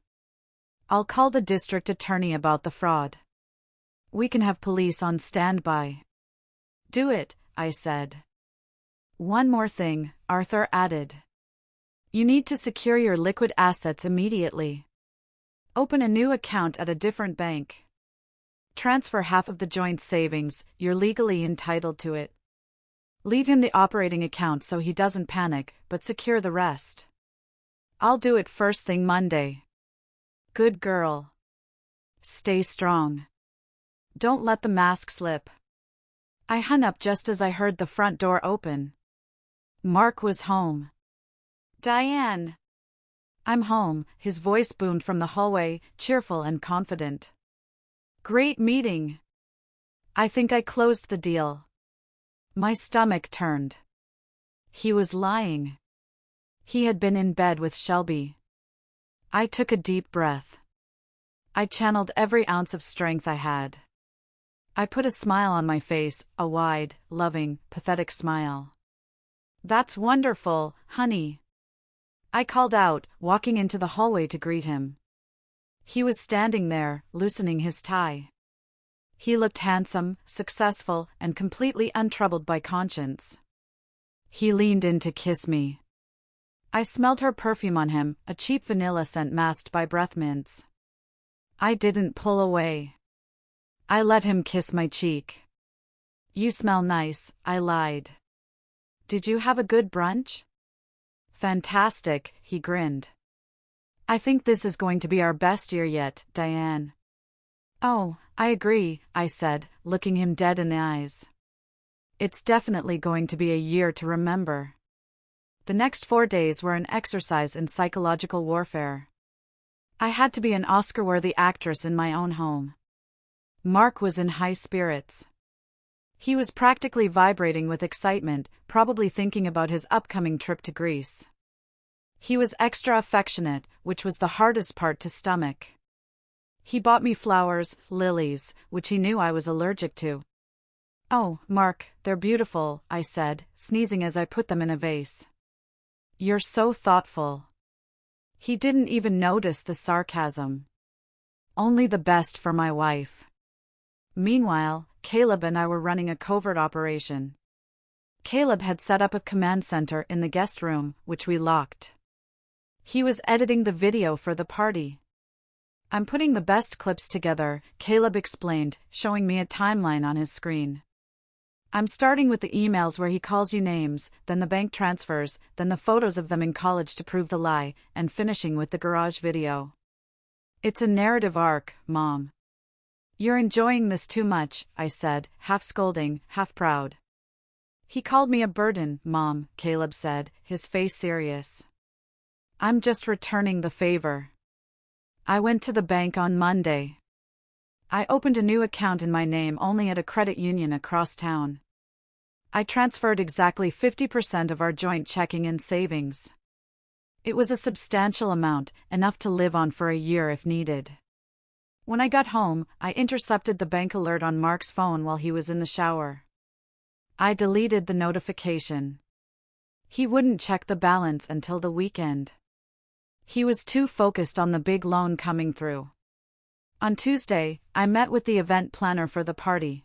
I'll call the district attorney about the fraud. We can have police on standby. Do it, I said. One more thing, Arthur added. You need to secure your liquid assets immediately. Open a new account at a different bank. Transfer half of the joint savings, you're legally entitled to it. Leave him the operating account so he doesn't panic, but secure the rest. I'll do it first thing Monday. Good girl. Stay strong. Don't let the mask slip. I hung up just as I heard the front door open. Mark was home. Diane. I'm home, his voice boomed from the hallway, cheerful and confident. Great meeting. I think I closed the deal. My stomach turned. He was lying. He had been in bed with Shelby. I took a deep breath. I channeled every ounce of strength I had. I put a smile on my face, a wide, loving, pathetic smile. That's wonderful, honey. I called out, walking into the hallway to greet him. He was standing there, loosening his tie. He looked handsome, successful, and completely untroubled by conscience. He leaned in to kiss me. I smelled her perfume on him, a cheap vanilla scent masked by breath mints. I didn't pull away. I let him kiss my cheek. You smell nice, I lied. Did you have a good brunch? Fantastic, he grinned. I think this is going to be our best year yet, Diane. Oh, I agree, I said, looking him dead in the eyes. It's definitely going to be a year to remember. The next 4 days were an exercise in psychological warfare. I had to be an Oscar-worthy actress in my own home. Mark was in high spirits. He was practically vibrating with excitement, probably thinking about his upcoming trip to Greece. He was extra affectionate, which was the hardest part to stomach. He bought me flowers, lilies, which he knew I was allergic to. Oh, Mark, they're beautiful, I said, sneezing as I put them in a vase. You're so thoughtful. He didn't even notice the sarcasm. Only the best for my wife. Meanwhile, Caleb and I were running a covert operation. Caleb had set up a command center in the guest room, which we locked. He was editing the video for the party. I'm putting the best clips together, Caleb explained, showing me a timeline on his screen. I'm starting with the emails where he calls you names, then the bank transfers, then the photos of them in college to prove the lie, and finishing with the garage video. It's a narrative arc, Mom. You're enjoying this too much, I said, half scolding, half proud. He called me a burden, Mom, Caleb said, his face serious. I'm just returning the favor. I went to the bank on Monday. I opened a new account in my name only at a credit union across town. I transferred exactly 50% of our joint checking and savings. It was a substantial amount, enough to live on for a year if needed. When I got home, I intercepted the bank alert on Mark's phone while he was in the shower. I deleted the notification. He wouldn't check the balance until the weekend. He was too focused on the big loan coming through. On Tuesday, I met with the event planner for the party.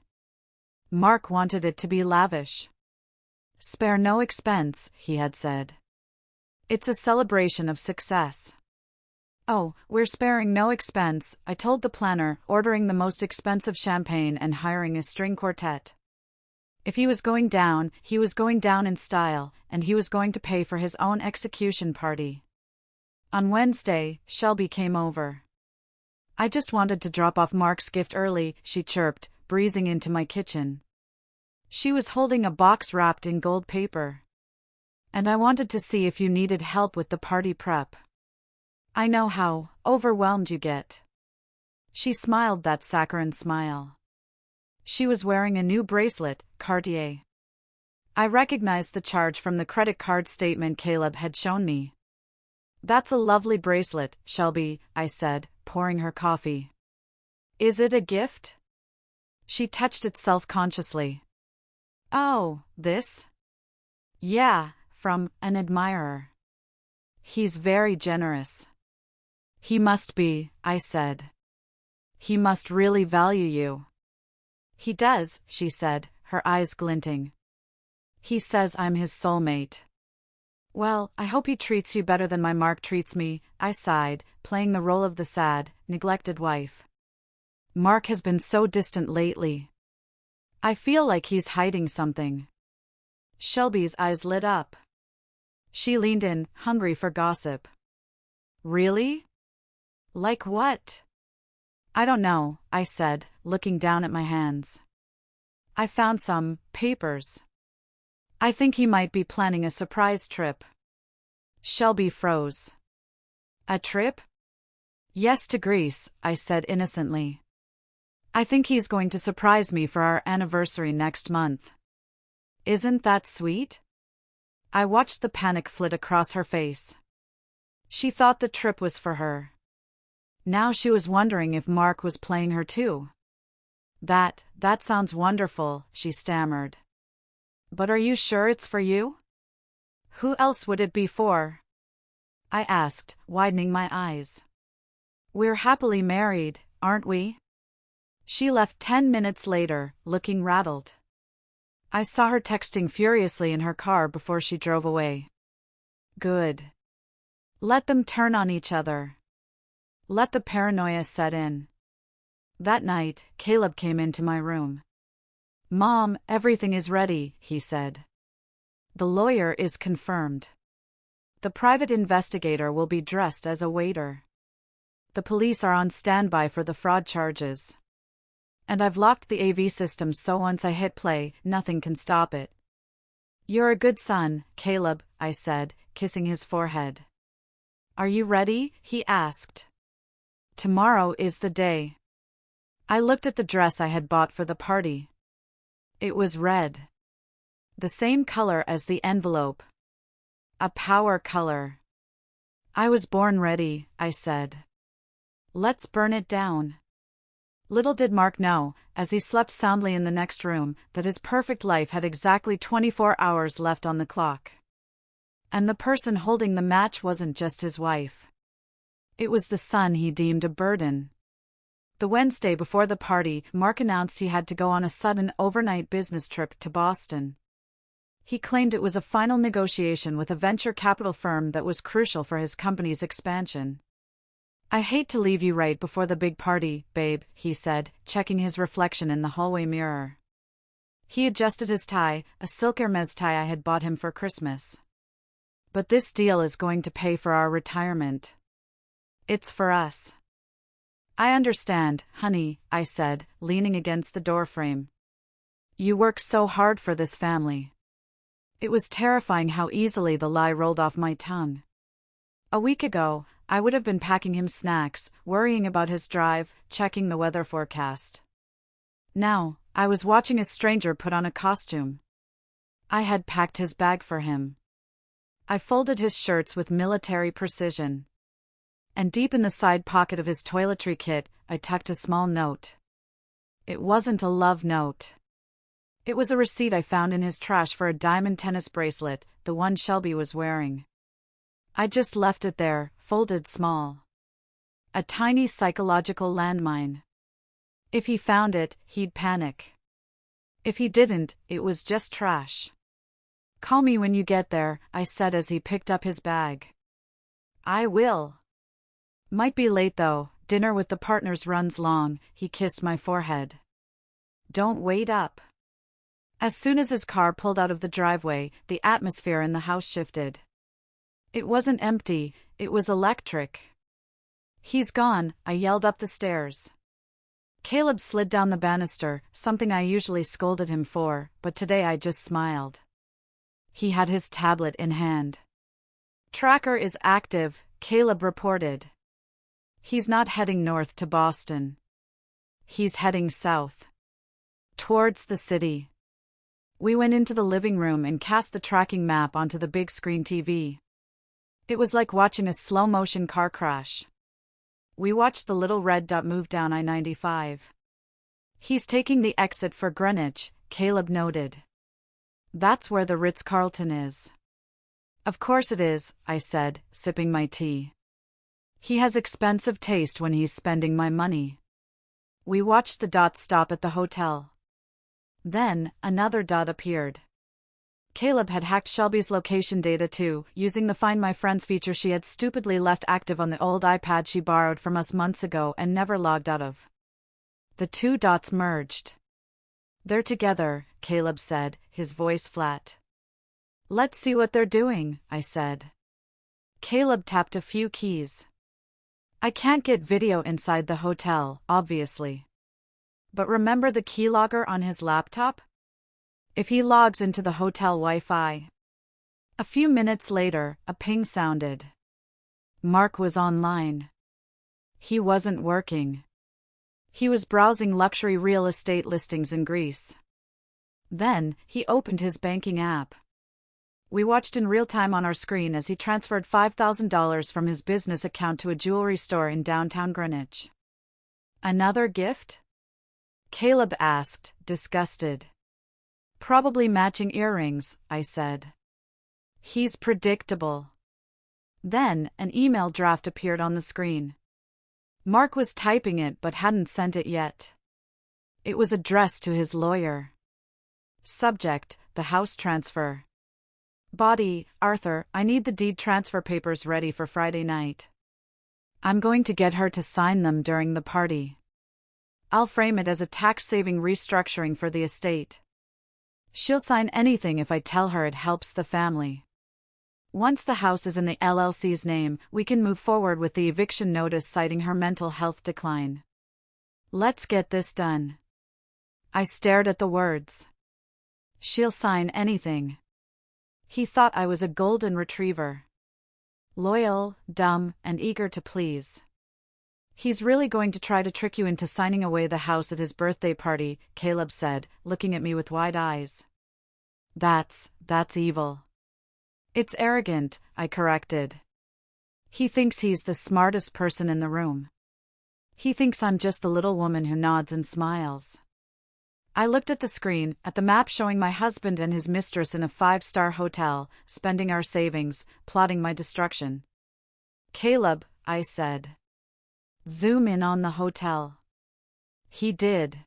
Mark wanted it to be lavish. Spare no expense, he had said. It's a celebration of success. Oh, we're sparing no expense, I told the planner, ordering the most expensive champagne and hiring a string quartet. If he was going down in style, and he was going to pay for his own execution party. On Wednesday, Shelby came over. I just wanted to drop off Mark's gift early, she chirped, breezing into my kitchen. She was holding a box wrapped in gold paper. And I wanted to see if you needed help with the party prep. I know how overwhelmed you get. She smiled that saccharine smile. She was wearing a new bracelet, Cartier. I recognized the charge from the credit card statement Caleb had shown me. That's a lovely bracelet, Shelby, I said, pouring her coffee. Is it a gift? She touched it self-consciously. Oh, this? Yeah, from an admirer. He's very generous. He must be, I said. He must really value you. He does, she said, her eyes glinting. He says I'm his soulmate. Well, I hope he treats you better than my Mark treats me, I sighed, playing the role of the sad, neglected wife. Mark has been so distant lately. I feel like he's hiding something. Shelby's eyes lit up. She leaned in, hungry for gossip. Really? Like what? I don't know, I said, looking down at my hands. I found some papers. I think he might be planning a surprise trip. Shelby froze. A trip? Yes, to Greece, I said innocently. I think he's going to surprise me for our anniversary next month. Isn't that sweet? I watched the panic flit across her face. She thought the trip was for her. Now she was wondering if Mark was playing her too. That sounds wonderful, she stammered. But are you sure it's for you? Who else would it be for? I asked, widening my eyes. We're happily married, aren't we? She left 10 minutes later, looking rattled. I saw her texting furiously in her car before she drove away. Good. Let them turn on each other. Let the paranoia set in. That night, Caleb came into my room. Mom, everything is ready, he said. The lawyer is confirmed. The private investigator will be dressed as a waiter. The police are on standby for the fraud charges. And I've locked the AV system so once I hit play, nothing can stop it. You're a good son, Caleb, I said, kissing his forehead. Are you ready? He asked. Tomorrow is the day. I looked at the dress I had bought for the party. It was red. The same color as the envelope. A power color. I was born ready, I said. Let's burn it down. Little did Mark know, as he slept soundly in the next room, that his perfect life had exactly 24 hours left on the clock. And the person holding the match wasn't just his wife. It was the son he deemed a burden. The Wednesday before the party, Mark announced he had to go on a sudden overnight business trip to Boston. He claimed it was a final negotiation with a venture capital firm that was crucial for his company's expansion. "I hate to leave you right before the big party, babe," he said, checking his reflection in the hallway mirror. He adjusted his tie, a silk Hermes tie I had bought him for Christmas. "But this deal is going to pay for our retirement. It's for us." "I understand, honey," I said, leaning against the doorframe. "You work so hard for this family." It was terrifying how easily the lie rolled off my tongue. A week ago, I would have been packing him snacks, worrying about his drive, checking the weather forecast. Now, I was watching a stranger put on a costume. I had packed his bag for him. I folded his shirts with military precision. And deep in the side pocket of his toiletry kit, I tucked a small note. It wasn't a love note. It was a receipt I found in his trash for a diamond tennis bracelet, the one Shelby was wearing. I just left it there, folded small. A tiny psychological landmine. If he found it, he'd panic. If he didn't, it was just trash. "Call me when you get there," I said as he picked up his bag. "I will." "Might be late though, dinner with the partners runs long," he kissed my forehead. "Don't wait up." As soon as his car pulled out of the driveway, the atmosphere in the house shifted. It wasn't empty, it was electric. "He's gone," I yelled up the stairs. Caleb slid down the banister, something I usually scolded him for, but today I just smiled. He had his tablet in hand. "Tracker is active," Caleb reported. "He's not heading north to Boston. He's heading south. Towards the city." We went into the living room and cast the tracking map onto the big screen TV. It was like watching a slow-motion car crash. We watched the little red dot move down I-95. "He's taking the exit for Greenwich," Caleb noted. "That's where the Ritz-Carlton is." "Of course it is," I said, sipping my tea. "He has expensive taste when he's spending my money." We watched the dot stop at the hotel. Then, another dot appeared. Caleb had hacked Shelby's location data too, using the Find My Friends feature she had stupidly left active on the old iPad she borrowed from us months ago and never logged out of. The two dots merged. "They're together," Caleb said, his voice flat. "Let's see what they're doing," I said. Caleb tapped a few keys. "I can't get video inside the hotel, obviously. But remember the keylogger on his laptop? If he logs into the hotel Wi-Fi." A few minutes later, a ping sounded. Mark was online. He wasn't working. He was browsing luxury real estate listings in Greece. Then, he opened his banking app. We watched in real time on our screen as he transferred $5,000 from his business account to a jewelry store in downtown Greenwich. "Another gift?" Caleb asked, disgusted. "Probably matching earrings," I said. "He's predictable." Then, an email draft appeared on the screen. Mark was typing it but hadn't sent it yet. It was addressed to his lawyer. Subject: the house transfer. Body: Arthur, I need the deed transfer papers ready for Friday night. I'm going to get her to sign them during the party. I'll frame it as a tax-saving restructuring for the estate. She'll sign anything if I tell her it helps the family. Once the house is in the LLC's name, we can move forward with the eviction notice citing her mental health decline. Let's get this done. I stared at the words. She'll sign anything. He thought I was a golden retriever. Loyal, dumb, and eager to please. He's really going to try to trick you into signing away the house at his birthday party, Caleb said, looking at me with wide eyes. That's evil. It's arrogant, I corrected. He thinks he's the smartest person in the room. He thinks I'm just the little woman who nods and smiles. I looked at the screen, at the map showing my husband and his mistress in a 5-star hotel, spending our savings, plotting my destruction. Caleb, I said. Zoom in on the hotel. He did.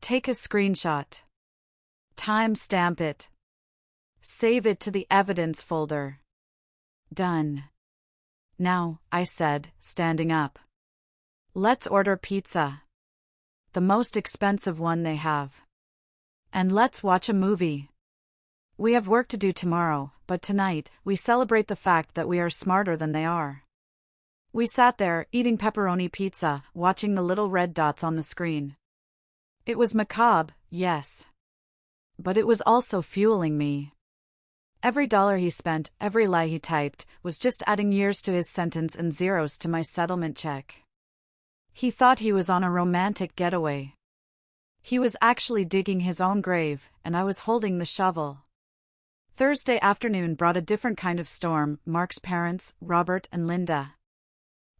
Take a screenshot. Time stamp it. Save it to the evidence folder. Done. Now, I said, standing up. Let's order pizza. The most expensive one they have. And let's watch a movie. We have work to do tomorrow, but tonight, we celebrate the fact that we are smarter than they are. We sat there, eating pepperoni pizza, watching the little red dots on the screen. It was macabre, yes. But it was also fueling me. Every dollar he spent, every lie he typed, was just adding years to his sentence and zeros to my settlement check. He thought he was on a romantic getaway. He was actually digging his own grave, and I was holding the shovel. Thursday afternoon brought a different kind of storm. Mark's parents, Robert and Linda.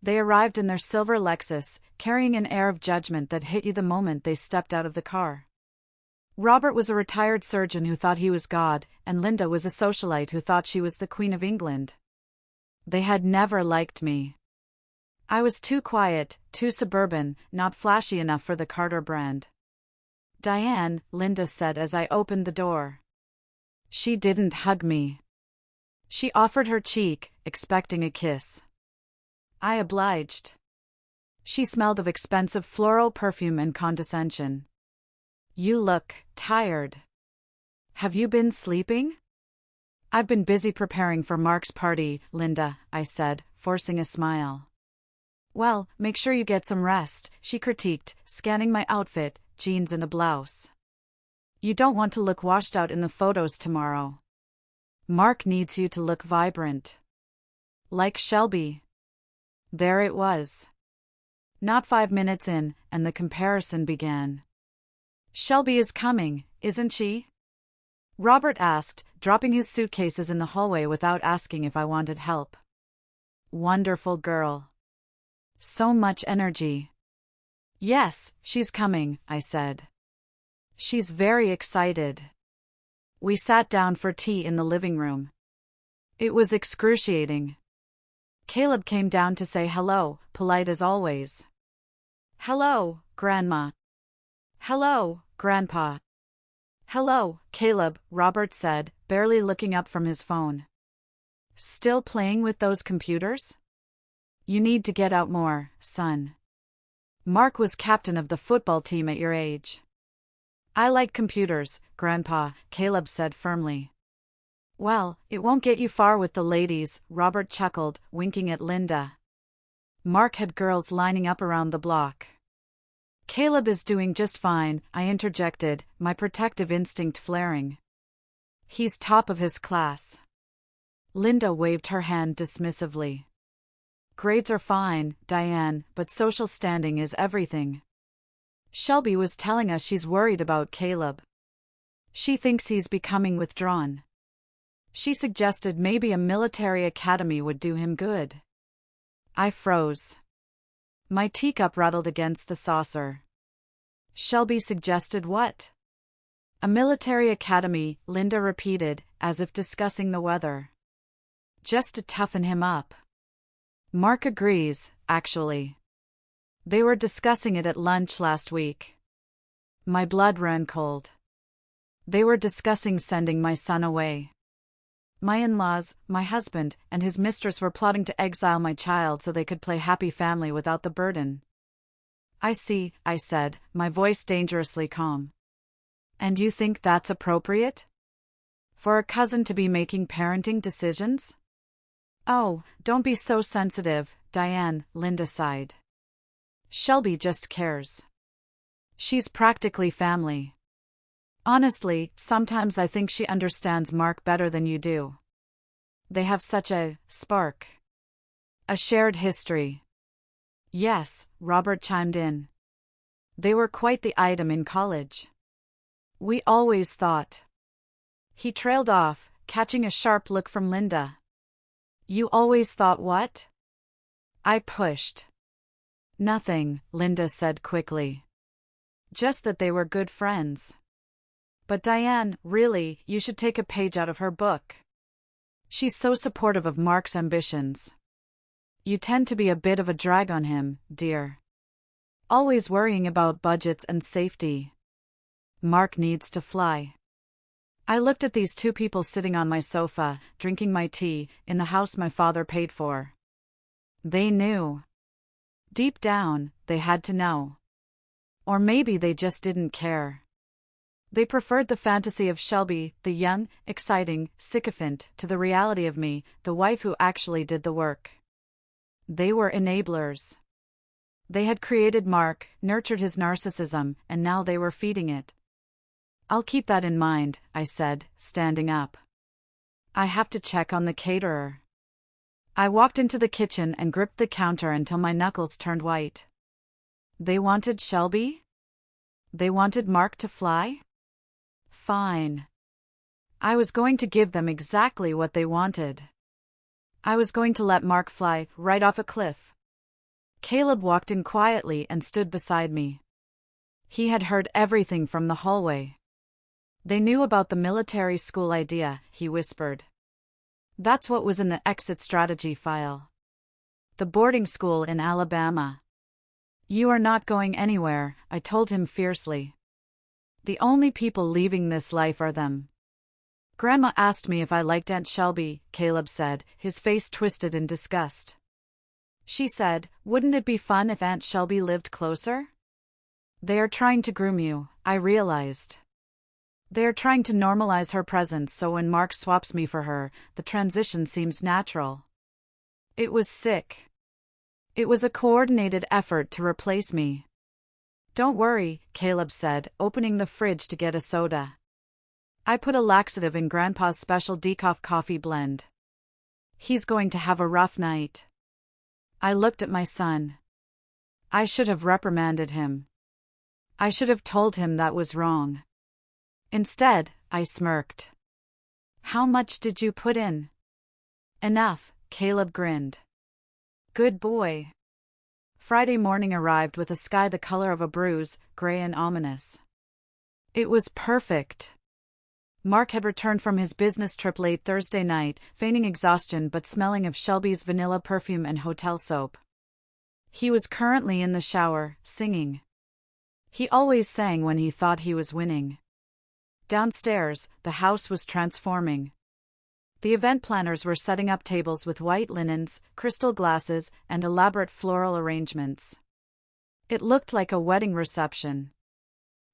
They arrived in their silver Lexus, carrying an air of judgment that hit you the moment they stepped out of the car. Robert was a retired surgeon who thought he was God, and Linda was a socialite who thought she was the Queen of England. They had never liked me. I was too quiet, too suburban, not flashy enough for the Carter brand. Diane, Linda said as I opened the door. She didn't hug me. She offered her cheek, expecting a kiss. I obliged. She smelled of expensive floral perfume and condescension. You look tired. Have you been sleeping? I've been busy preparing for Mark's party, Linda, I said, forcing a smile. Well, make sure you get some rest, she critiqued, scanning my outfit, jeans and a blouse. You don't want to look washed out in the photos tomorrow. Mark needs you to look vibrant. Like Shelby. There it was. Not 5 minutes in, and the comparison began. Shelby is coming, isn't she? Robert asked, dropping his suitcases in the hallway without asking if I wanted help. Wonderful girl. So much energy. Yes, she's coming, I said. She's very excited. We sat down for tea in the living room. It was excruciating. Caleb came down to say hello, polite as always. Hello, Grandma. Hello, Grandpa. Hello, Caleb, Robert said, barely looking up from his phone. Still playing with those computers? You need to get out more, son. Mark was captain of the football team at your age. I like computers, Grandpa, Caleb said firmly. Well, it won't get you far with the ladies, Robert chuckled, winking at Linda. Mark had girls lining up around the block. Caleb is doing just fine, I interjected, my protective instinct flaring. He's top of his class. Linda waved her hand dismissively. Grades are fine, Diane, but social standing is everything. Shelby was telling us she's worried about Caleb. She thinks he's becoming withdrawn. She suggested maybe a military academy would do him good. I froze. My teacup rattled against the saucer. Shelby suggested what? A military academy, Linda repeated, as if discussing the weather. Just to toughen him up. Mark agrees, actually. They were discussing it at lunch last week. My blood ran cold. They were discussing sending my son away. My in-laws, my husband, and his mistress were plotting to exile my child so they could play happy family without the burden. I see, I said, my voice dangerously calm. And you think that's appropriate? For a cousin to be making parenting decisions? Oh, don't be so sensitive, Diane, Linda sighed. Shelby just cares. She's practically family. Honestly, sometimes I think she understands Mark better than you do. They have such a spark. A shared history. Yes, Robert chimed in. They were quite the item in college. We always thought. He trailed off, catching a sharp look from Linda. You always thought what? I pushed. Nothing, Linda said quickly. Just that they were good friends. But Diane, really, you should take a page out of her book. She's so supportive of Mark's ambitions. You tend to be a bit of a drag on him, dear. Always worrying about budgets and safety. Mark needs to fly. I looked at these two people sitting on my sofa, drinking my tea, in the house my father paid for. They knew. Deep down, they had to know. Or maybe they just didn't care. They preferred the fantasy of Shelby, the young, exciting sycophant, to the reality of me, the wife who actually did the work. They were enablers. They had created Mark, nurtured his narcissism, and now they were feeding it. I'll keep that in mind, I said, standing up. I have to check on the caterer. I walked into the kitchen and gripped the counter until my knuckles turned white. They wanted Shelby? They wanted Mark to fly? Fine. I was going to give them exactly what they wanted. I was going to let Mark fly right off a cliff. Caleb walked in quietly and stood beside me. He had heard everything from the hallway. They knew about the military school idea, he whispered. That's what was in the exit strategy file. The boarding school in Alabama. You are not going anywhere, I told him fiercely. The only people leaving this life are them. Grandma asked me if I liked Aunt Shelby, Caleb said, his face twisted in disgust. She said, wouldn't it be fun if Aunt Shelby lived closer? They are trying to groom you, I realized. They are trying to normalize her presence so when Mark swaps me for her, the transition seems natural. It was sick. It was a coordinated effort to replace me. Don't worry, Caleb said, opening the fridge to get a soda. I put a laxative in Grandpa's special decaf coffee blend. He's going to have a rough night. I looked at my son. I should have reprimanded him. I should have told him that was wrong. Instead, I smirked. How much did you put in? Enough, Caleb grinned. Good boy. Friday morning arrived with a sky the color of a bruise, gray and ominous. It was perfect. Mark had returned from his business trip late Thursday night, feigning exhaustion but smelling of Shelby's vanilla perfume and hotel soap. He was currently in the shower, singing. He always sang when he thought he was winning. Downstairs, the house was transforming. The event planners were setting up tables with white linens, crystal glasses, and elaborate floral arrangements. It looked like a wedding reception.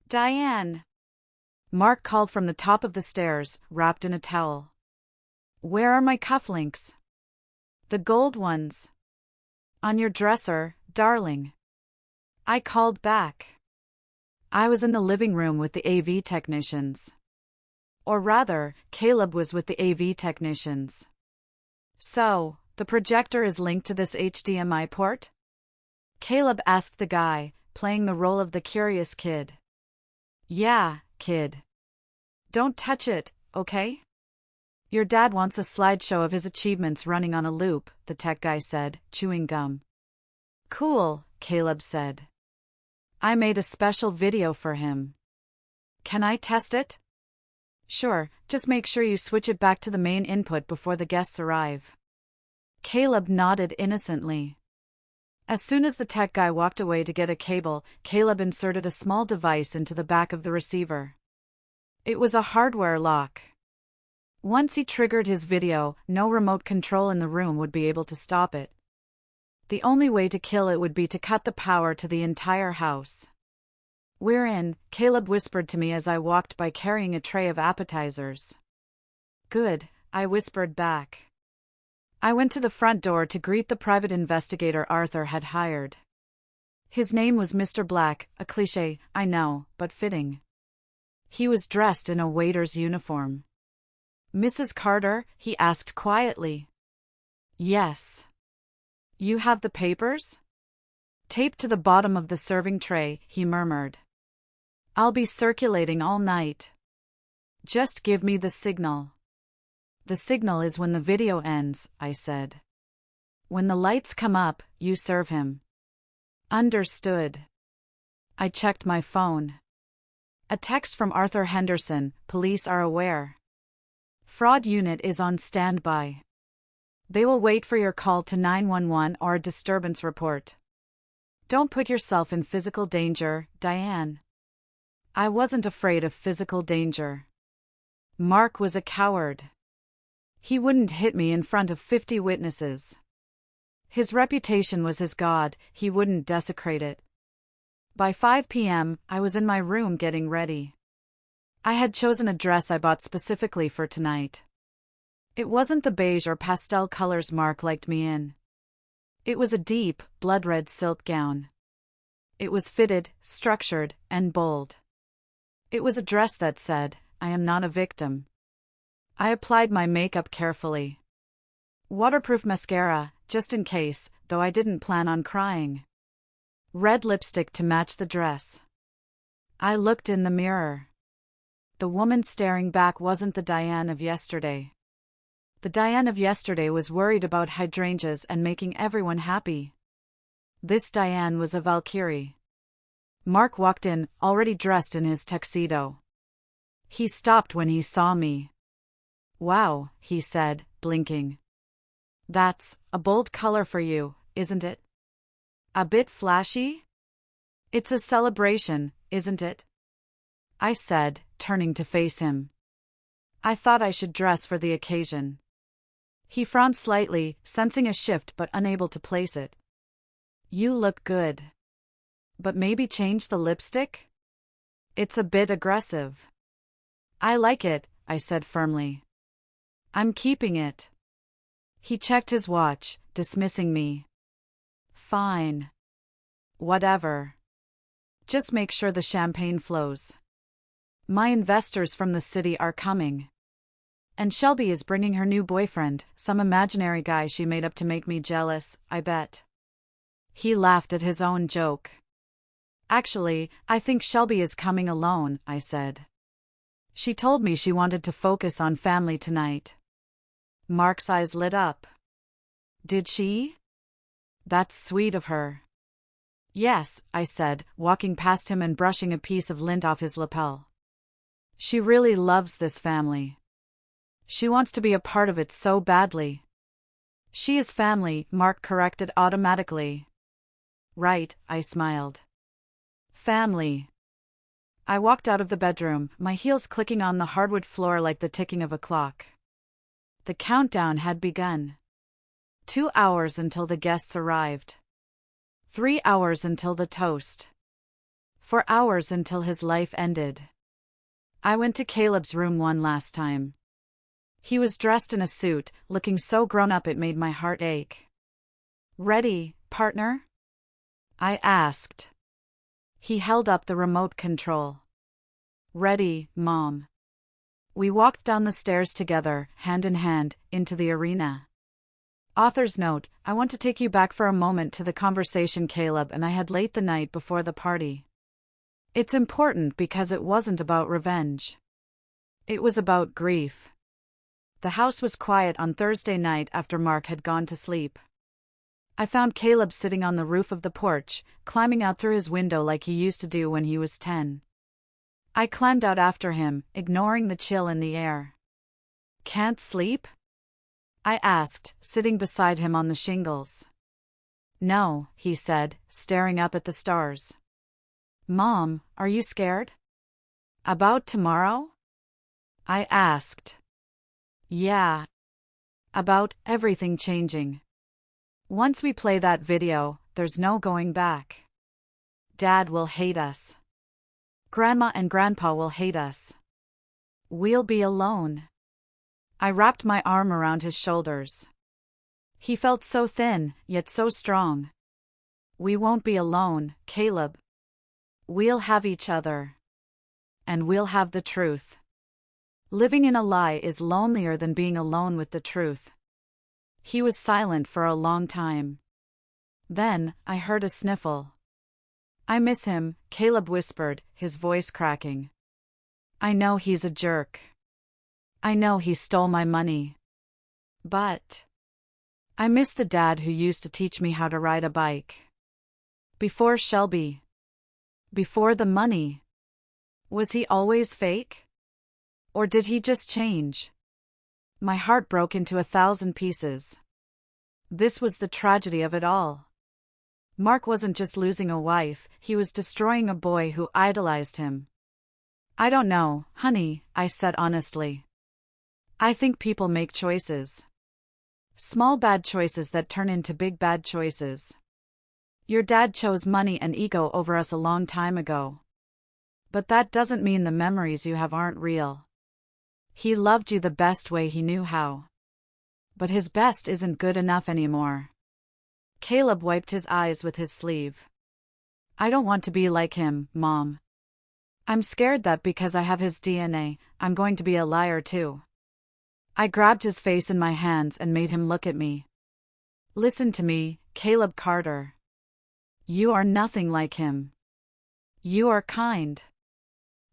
Diane! Mark called from the top of the stairs, wrapped in a towel. Where are my cufflinks? The gold ones. On your dresser, darling. I called back. I was in the living room with the AV technicians. Or rather, Caleb was with the AV technicians. So, the projector is linked to this HDMI port? Caleb asked the guy, playing the role of the curious kid. Yeah, kid. Don't touch it, okay? Your dad wants a slideshow of his achievements running on a loop, the tech guy said, chewing gum. Cool, Caleb said. I made a special video for him. Can I test it? Sure, just make sure you switch it back to the main input before the guests arrive. Caleb nodded innocently. As soon as the tech guy walked away to get a cable, Caleb inserted a small device into the back of the receiver. It was a hardware lock. Once he triggered his video, no remote control in the room would be able to stop it. The only way to kill it would be to cut the power to the entire house. We're in, Caleb whispered to me as I walked by carrying a tray of appetizers. Good, I whispered back. I went to the front door to greet the private investigator Arthur had hired. His name was Mr. Black, a cliché, I know, but fitting. He was dressed in a waiter's uniform. Mrs. Carter, he asked quietly. Yes. You have the papers? Taped to the bottom of the serving tray, he murmured. I'll be circulating all night. Just give me the signal. The signal is when the video ends, I said. When the lights come up, you serve him. Understood. I checked my phone. A text from Arthur Henderson, police are aware. Fraud unit is on standby. They will wait for your call to 911 or a disturbance report. Don't put yourself in physical danger, Diane. I wasn't afraid of physical danger. Mark was a coward. He wouldn't hit me in front of 50 witnesses. His reputation was his god, he wouldn't desecrate it. By 5 p.m., I was in my room getting ready. I had chosen a dress I bought specifically for tonight. It wasn't the beige or pastel colors Mark liked me in. It was a deep, blood-red silk gown. It was fitted, structured, and bold. It was a dress that said, "I am not a victim." I applied my makeup carefully. Waterproof mascara, just in case, though I didn't plan on crying. Red lipstick to match the dress. I looked in the mirror. The woman staring back wasn't the Diane of yesterday. The Diane of yesterday was worried about hydrangeas and making everyone happy. This Diane was a Valkyrie. Mark walked in, already dressed in his tuxedo. He stopped when he saw me. "Wow," he said, blinking. "That's a bold color for you, isn't it? A bit flashy? It's a celebration, isn't it?" I said, turning to face him. I thought I should dress for the occasion. He frowned slightly, sensing a shift but unable to place it. "You look good. But maybe change the lipstick? It's a bit aggressive." "I like it," I said firmly. "I'm keeping it." He checked his watch, dismissing me. "Fine. Whatever. Just make sure the champagne flows. My investors from the city are coming. And Shelby is bringing her new boyfriend, some imaginary guy she made up to make me jealous, I bet." He laughed at his own joke. "Actually, I think Shelby is coming alone," I said. "She told me she wanted to focus on family tonight." Mark's eyes lit up. "Did she? That's sweet of her." "Yes," I said, walking past him and brushing a piece of lint off his lapel. "She really loves this family. She wants to be a part of it so badly." "She is family," Mark corrected automatically. "Right," I smiled. "Family." I walked out of the bedroom, my heels clicking on the hardwood floor like the ticking of a clock. The countdown had begun. 2 hours until the guests arrived. 3 hours until the toast. 4 hours until his life ended. I went to Caleb's room one last time. He was dressed in a suit, looking so grown up it made my heart ache. "Ready, partner?" I asked. He held up the remote control. "Ready, Mom." We walked down the stairs together, hand in hand, into the arena. Author's note: I want to take you back for a moment to the conversation Caleb and I had late the night before the party. It's important because it wasn't about revenge. It was about grief. The house was quiet on Thursday night after Mark had gone to sleep. I found Caleb sitting on the roof of the porch, climbing out through his window like he used to do when he was 10. I climbed out after him, ignoring the chill in the air. "Can't sleep?" I asked, sitting beside him on the shingles. "No," he said, staring up at the stars. "Mom, are you scared?" "About tomorrow?" I asked. "Yeah. About everything changing. Once we play that video, there's no going back. Dad will hate us. Grandma and Grandpa will hate us. We'll be alone." I wrapped my arm around his shoulders. He felt so thin, yet so strong. "We won't be alone, Caleb. We'll have each other. And we'll have the truth. Living in a lie is lonelier than being alone with the truth." He was silent for a long time. Then, I heard a sniffle. "I miss him," Caleb whispered, his voice cracking. "I know he's a jerk. I know he stole my money. But I miss the dad who used to teach me how to ride a bike. Before Shelby. Before the money. Was he always fake? Or did he just change?" My heart broke into 1,000 pieces. This was the tragedy of it all. Mark wasn't just losing a wife, he was destroying a boy who idolized him. I don't know, honey, I said honestly. I think people make choices. Small bad choices that turn into big bad choices. Your dad chose money and ego over us a long time ago. But that doesn't mean the memories you have aren't real. He loved you the best way he knew how. But his best isn't good enough anymore. Caleb wiped his eyes with his sleeve. I don't want to be like him, Mom. I'm scared that because I have his DNA, I'm going to be a liar too. I grabbed his face in my hands and made him look at me. Listen to me, Caleb Carter. You are nothing like him. You are kind.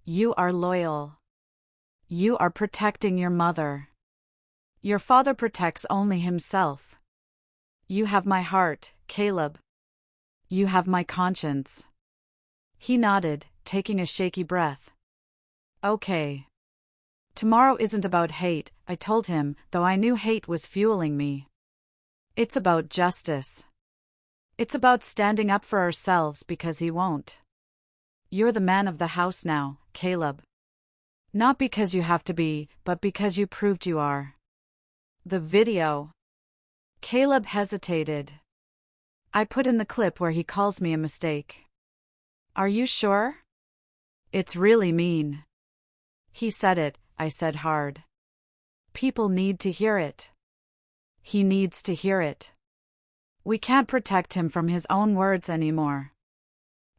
You are loyal. You are protecting your mother. Your father protects only himself. You have my heart, Caleb. You have my conscience. He nodded, taking a shaky breath. Okay. Tomorrow isn't about hate, I told him, though I knew hate was fueling me. It's about justice. It's about standing up for ourselves because he won't. You're the man of the house now, Caleb. Not because you have to be, but because you proved you are. The video. Caleb hesitated. I put in the clip where he calls me a mistake. Are you sure? It's really mean. He said it, I said hard. People need to hear it. He needs to hear it. We can't protect him from his own words anymore.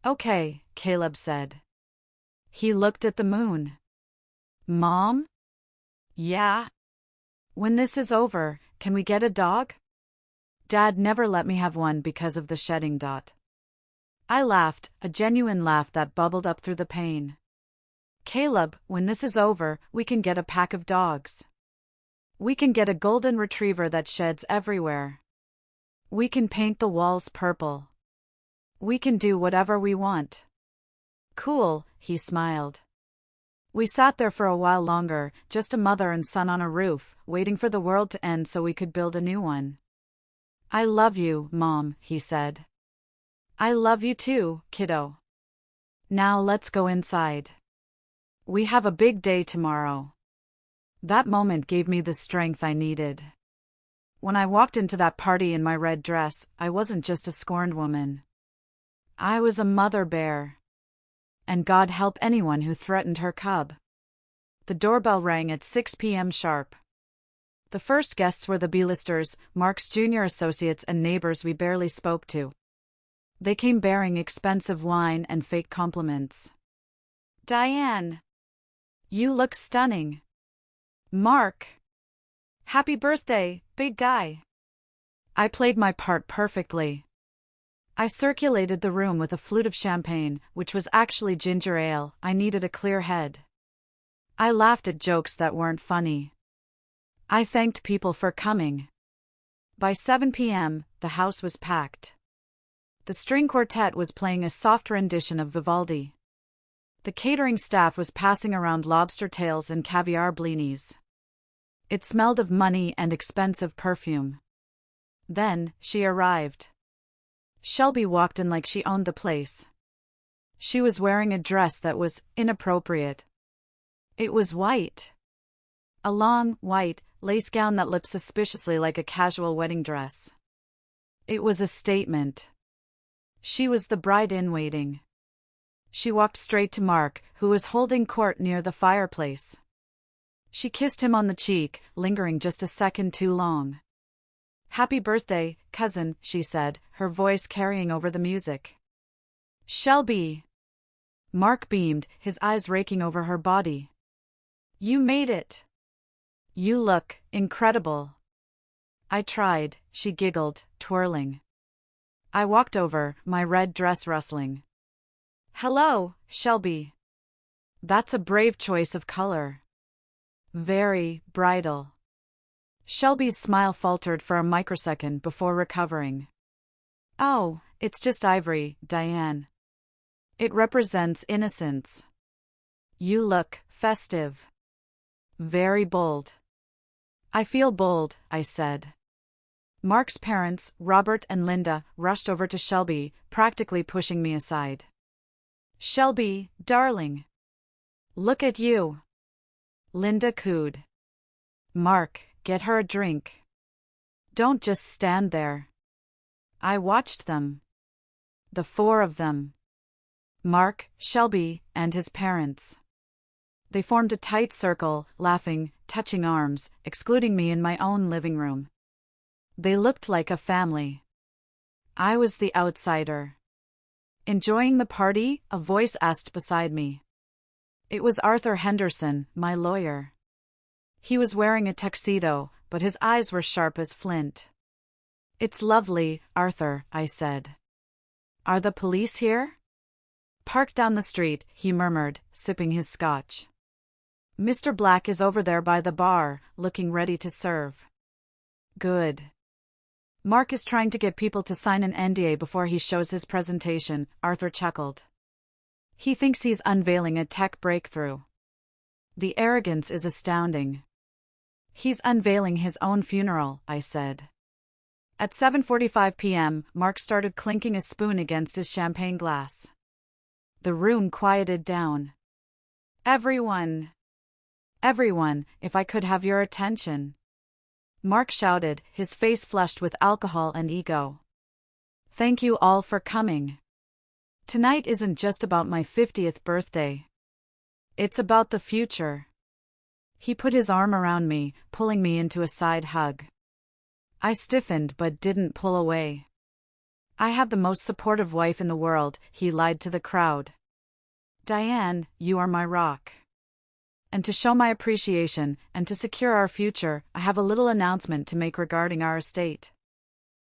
Okay, Caleb said. He looked at the moon. Mom? Yeah? When this is over, can we get a dog? Dad never let me have one because of the shedding. I laughed, a genuine laugh that bubbled up through the pain. Caleb, when this is over, we can get a pack of dogs. We can get a golden retriever that sheds everywhere. We can paint the walls purple. We can do whatever we want. Cool, he smiled. We sat there for a while longer, just a mother and son on a roof, waiting for the world to end so we could build a new one. I love you, Mom, he said. I love you too, kiddo. Now let's go inside. We have a big day tomorrow. That moment gave me the strength I needed. When I walked into that party in my red dress, I wasn't just a scorned woman. I was a mother bear. And God help anyone who threatened her cub. The doorbell rang at 6 p.m. sharp. The first guests were the B-listers, Mark's junior associates and neighbors we barely spoke to. They came bearing expensive wine and fake compliments. Diane. You look stunning. Mark. Happy birthday, big guy. I played my part perfectly. I circulated the room with a flute of champagne, which was actually ginger ale. I needed a clear head. I laughed at jokes that weren't funny. I thanked people for coming. By 7 p.m., the house was packed. The string quartet was playing a soft rendition of Vivaldi. The catering staff was passing around lobster tails and caviar blinis. It smelled of money and expensive perfume. Then, she arrived. Shelby walked in like she owned the place. She was wearing a dress that was inappropriate. It was white. A long, white, lace gown that looked suspiciously like a casual wedding dress. It was a statement. She was the bride-in-waiting. She walked straight to Mark, who was holding court near the fireplace. She kissed him on the cheek, lingering just a second too long. Happy birthday, cousin, she said, her voice carrying over the music. Shelby. Mark beamed, his eyes raking over her body. You made it. You look incredible. I tried, she giggled, twirling. I walked over, my red dress rustling. Hello, Shelby. That's a brave choice of color. Very bridal. Shelby's smile faltered for a microsecond before recovering. Oh, it's just ivory, Diane. It represents innocence. You look festive. Very bold. I feel bold, I said. Mark's parents, Robert and Linda, rushed over to Shelby, practically pushing me aside. Shelby, darling. Look at you. Linda cooed. Mark, get her a drink. Don't just stand there. I watched them. The four of them. Mark, Shelby, and his parents. They formed a tight circle, laughing, touching arms, excluding me in my own living room. They looked like a family. I was the outsider. Enjoying the party? A voice asked beside me. It was Arthur Henderson, my lawyer. He was wearing a tuxedo, but his eyes were sharp as flint. It's lovely, Arthur, I said. Are the police here? Parked down the street, he murmured, sipping his scotch. Mr. Black is over there by the bar, looking ready to serve. Good. Mark is trying to get people to sign an NDA before he shows his presentation, Arthur chuckled. He thinks he's unveiling a tech breakthrough. The arrogance is astounding. He's unveiling his own funeral, I said. At 7:45 p.m., Mark started clinking a spoon against his champagne glass. The room quieted down. Everyone, if I could have your attention. Mark shouted, his face flushed with alcohol and ego. Thank you all for coming. Tonight isn't just about my 50th birthday. It's about the future. He put his arm around me, pulling me into a side hug. I stiffened but didn't pull away. I have the most supportive wife in the world, he lied to the crowd. Diane, you are my rock. And to show my appreciation, and to secure our future, I have a little announcement to make regarding our estate.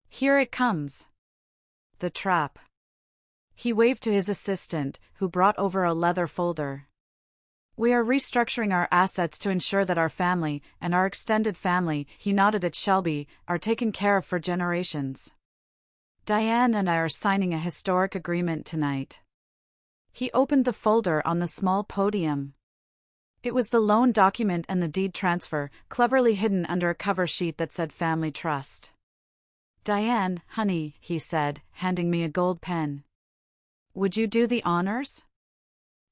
Here it comes. The trap. He waved to his assistant, who brought over a leather folder. We are restructuring our assets to ensure that our family, and our extended family, he nodded at Shelby, are taken care of for generations. Diane and I are signing a historic agreement tonight. He opened the folder on the small podium. It was the loan document and the deed transfer, cleverly hidden under a cover sheet that said Family Trust. Diane, honey, he said, handing me a gold pen. Would you do the honors?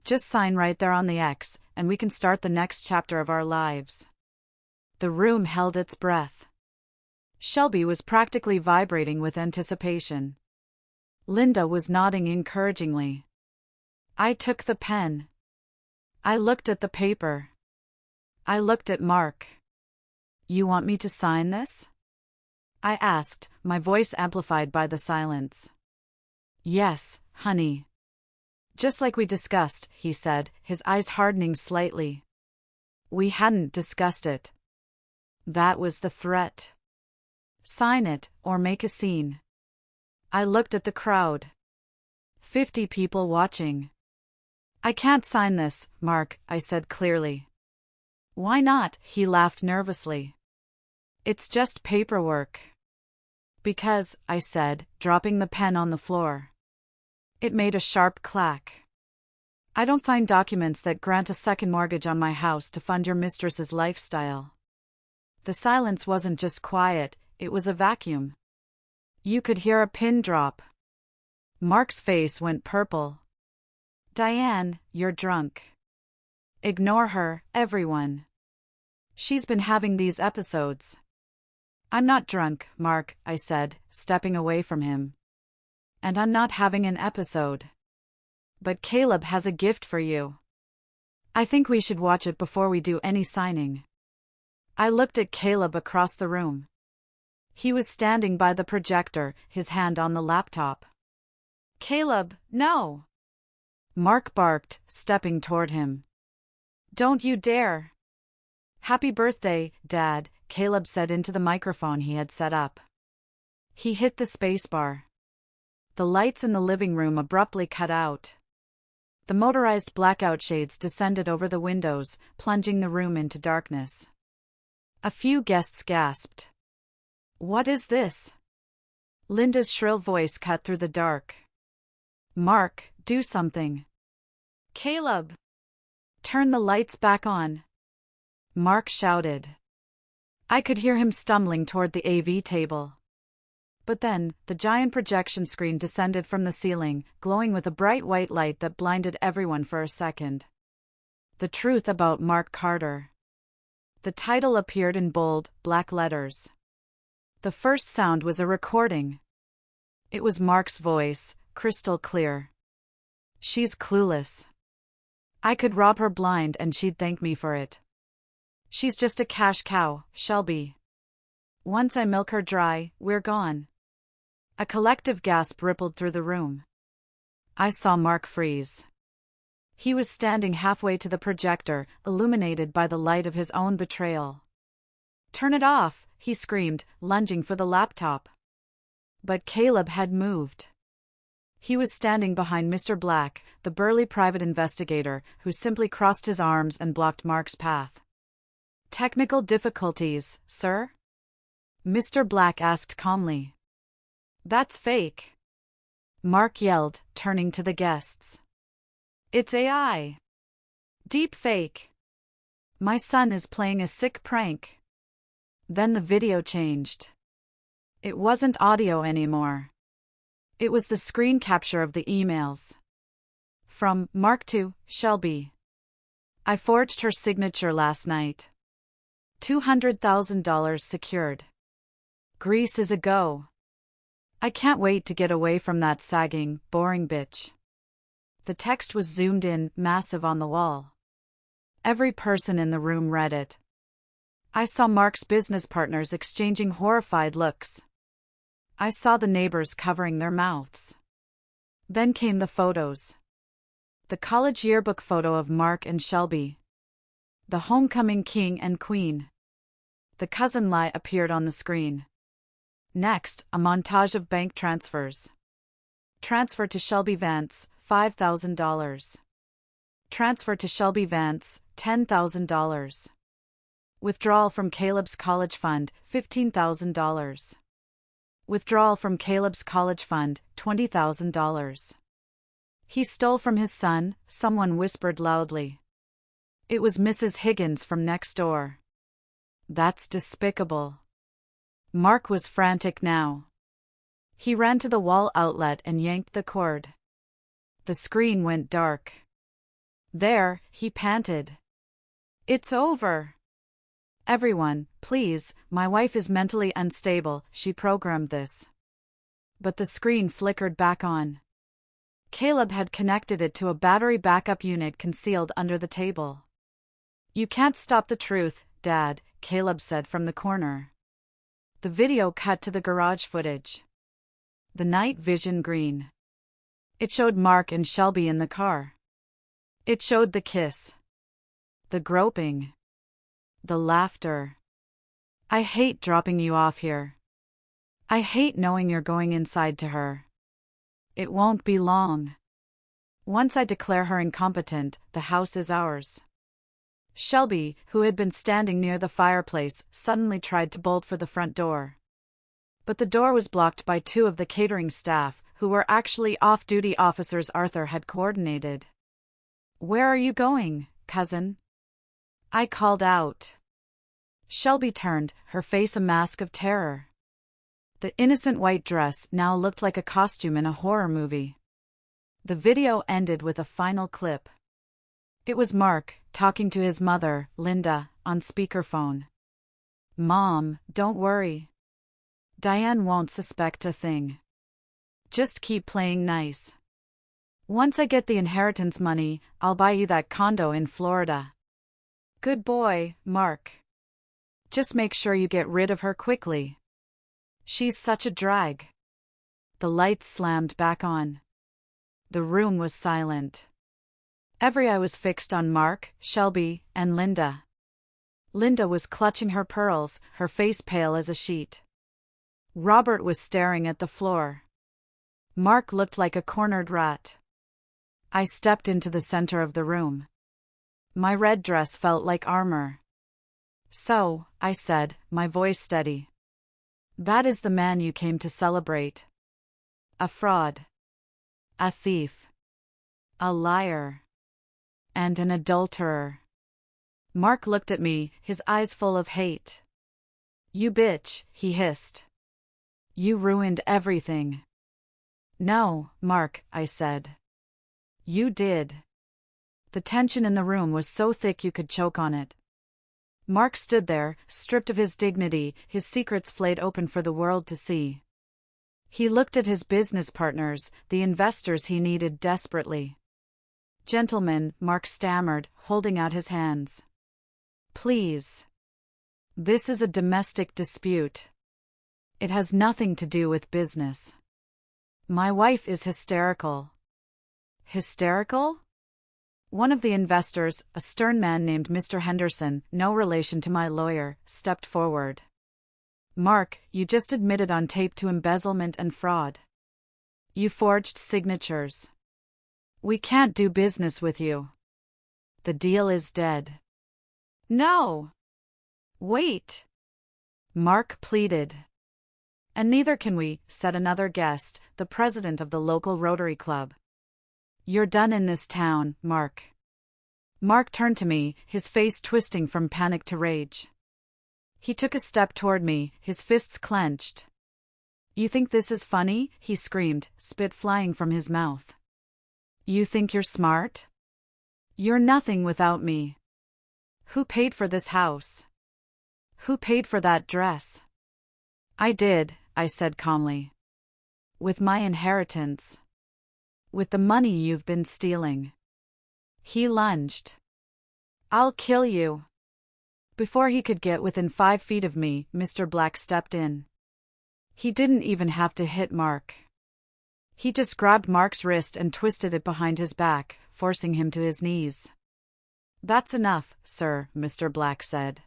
Just sign right there on the X, and we can start the next chapter of our lives. The room held its breath. Shelby was practically vibrating with anticipation. Linda was nodding encouragingly. I took the pen. I looked at the paper. I looked at Mark. You want me to sign this? I asked, my voice amplified by the silence. Yes, honey. Just like we discussed, he said, his eyes hardening slightly. We hadn't discussed it. That was the threat. Sign it, or make a scene. I looked at the crowd. 50 people watching. I can't sign this, Mark, I said clearly. Why not? He laughed nervously. It's just paperwork. Because, I said, dropping the pen on the floor. It made a sharp clack. I don't sign documents that grant a second mortgage on my house to fund your mistress's lifestyle. The silence wasn't just quiet, it was a vacuum. You could hear a pin drop. Mark's face went purple. Diane, you're drunk. Ignore her, everyone. She's been having these episodes. I'm not drunk, Mark, I said, stepping away from him. And I'm not having an episode. But Caleb has a gift for you. I think we should watch it before we do any signing. I looked at Caleb across the room. He was standing by the projector, his hand on the laptop. Caleb, no! Mark barked, stepping toward him. Don't you dare! Happy birthday, Dad, Caleb said into the microphone he had set up. He hit the spacebar. The lights in the living room abruptly cut out. The motorized blackout shades descended over the windows, plunging the room into darkness. A few guests gasped. What is this? Linda's shrill voice cut through the dark. Mark, do something. Caleb! Turn the lights back on. Mark shouted. I could hear him stumbling toward the AV table. But then, the giant projection screen descended from the ceiling, glowing with a bright white light that blinded everyone for a second. The truth about Mark Carter. The title appeared in bold, black letters. The first sound was a recording. It was Mark's voice, crystal clear. "She's clueless. I could rob her blind and she'd thank me for it. She's just a cash cow, Shelby. Once I milk her dry, we're gone." A collective gasp rippled through the room. I saw Mark freeze. He was standing halfway to the projector, illuminated by the light of his own betrayal. "Turn it off," he screamed, lunging for the laptop. But Caleb had moved. He was standing behind Mr. Black, the burly private investigator, who simply crossed his arms and blocked Mark's path. "Technical difficulties, sir?" Mr. Black asked calmly. "That's fake," Mark yelled, turning to the guests. "It's AI. Deep fake. My son is playing a sick prank." Then the video changed. It wasn't audio anymore. It was the screen capture of the emails. From Mark to Shelby. "I forged her signature last night. $200,000 secured. Greece is a go. I can't wait to get away from that sagging, boring bitch." The text was zoomed in, massive on the wall. Every person in the room read it. I saw Mark's business partners exchanging horrified looks. I saw the neighbors covering their mouths. Then came the photos. The college yearbook photo of Mark and Shelby. The homecoming king and queen. The cousin lie appeared on the screen. Next, a montage of bank transfers. Transfer to Shelby Vance, $5,000. Transfer to Shelby Vance, $10,000. Withdrawal from Caleb's college fund, $15,000. Withdrawal from Caleb's college fund, $20,000. "He stole from his son," someone whispered loudly. It was Mrs. Higgins from next door. "That's despicable." Mark was frantic now. He ran to the wall outlet and yanked the cord. The screen went dark. "There," he panted. "It's over. Everyone, please, my wife is mentally unstable, she programmed this." But the screen flickered back on. Caleb had connected it to a battery backup unit concealed under the table. "You can't stop the truth, Dad," Caleb said from the corner. The video cut to the garage footage. The night vision green. It showed Mark and Shelby in the car. It showed the kiss. The groping. The laughter. "I hate dropping you off here. I hate knowing you're going inside to her. It won't be long. Once I declare her incompetent, the house is ours." Shelby, who had been standing near the fireplace, suddenly tried to bolt for the front door. But the door was blocked by two of the catering staff, who were actually off-duty officers Arthur had coordinated. "Where are you going, cousin?" I called out. Shelby turned, her face a mask of terror. The innocent white dress now looked like a costume in a horror movie. The video ended with a final clip. It was Mark, talking to his mother, Linda, on speakerphone. "Mom, don't worry. Diane won't suspect a thing. Just keep playing nice. Once I get the inheritance money, I'll buy you that condo in Florida. Good boy, Mark. Just make sure you get rid of her quickly. She's such a drag." The lights slammed back on. The room was silent. Every eye was fixed on Mark, Shelby, and Linda. Linda was clutching her pearls, her face pale as a sheet. Robert was staring at the floor. Mark looked like a cornered rat. I stepped into the center of the room. My red dress felt like armor. "So," I said, my voice steady. "That is the man you came to celebrate. A fraud. A thief. A liar. And an adulterer." Mark looked at me, his eyes full of hate. "You bitch," he hissed. "You ruined everything." "No, Mark," I said. "You did." The tension in the room was so thick you could choke on it. Mark stood there, stripped of his dignity, his secrets flayed open for the world to see. He looked at his business partners, the investors he needed desperately. "Gentlemen," Mark stammered, holding out his hands. "Please. This is a domestic dispute. It has nothing to do with business. My wife is hysterical." "Hysterical?" One of the investors, a stern man named Mr. Henderson, no relation to my lawyer, stepped forward. "Mark, you just admitted on tape to embezzlement and fraud. You forged signatures. We can't do business with you. The deal is dead." "No. Wait," Mark pleaded. "And neither can we," said another guest, the president of the local Rotary Club. "You're done in this town, Mark." Mark turned to me, his face twisting from panic to rage. He took a step toward me, his fists clenched. "You think this is funny?" he screamed, spit flying from his mouth. "You think you're smart? You're nothing without me. Who paid for this house? Who paid for that dress?" "I did," I said calmly. "With my inheritance. With the money you've been stealing." He lunged. "I'll kill you." Before he could get within 5 feet of me, Mr. Black stepped in. He didn't even have to hit Mark. He just grabbed Mark's wrist and twisted it behind his back, forcing him to his knees. "That's enough, sir," Mr. Black said.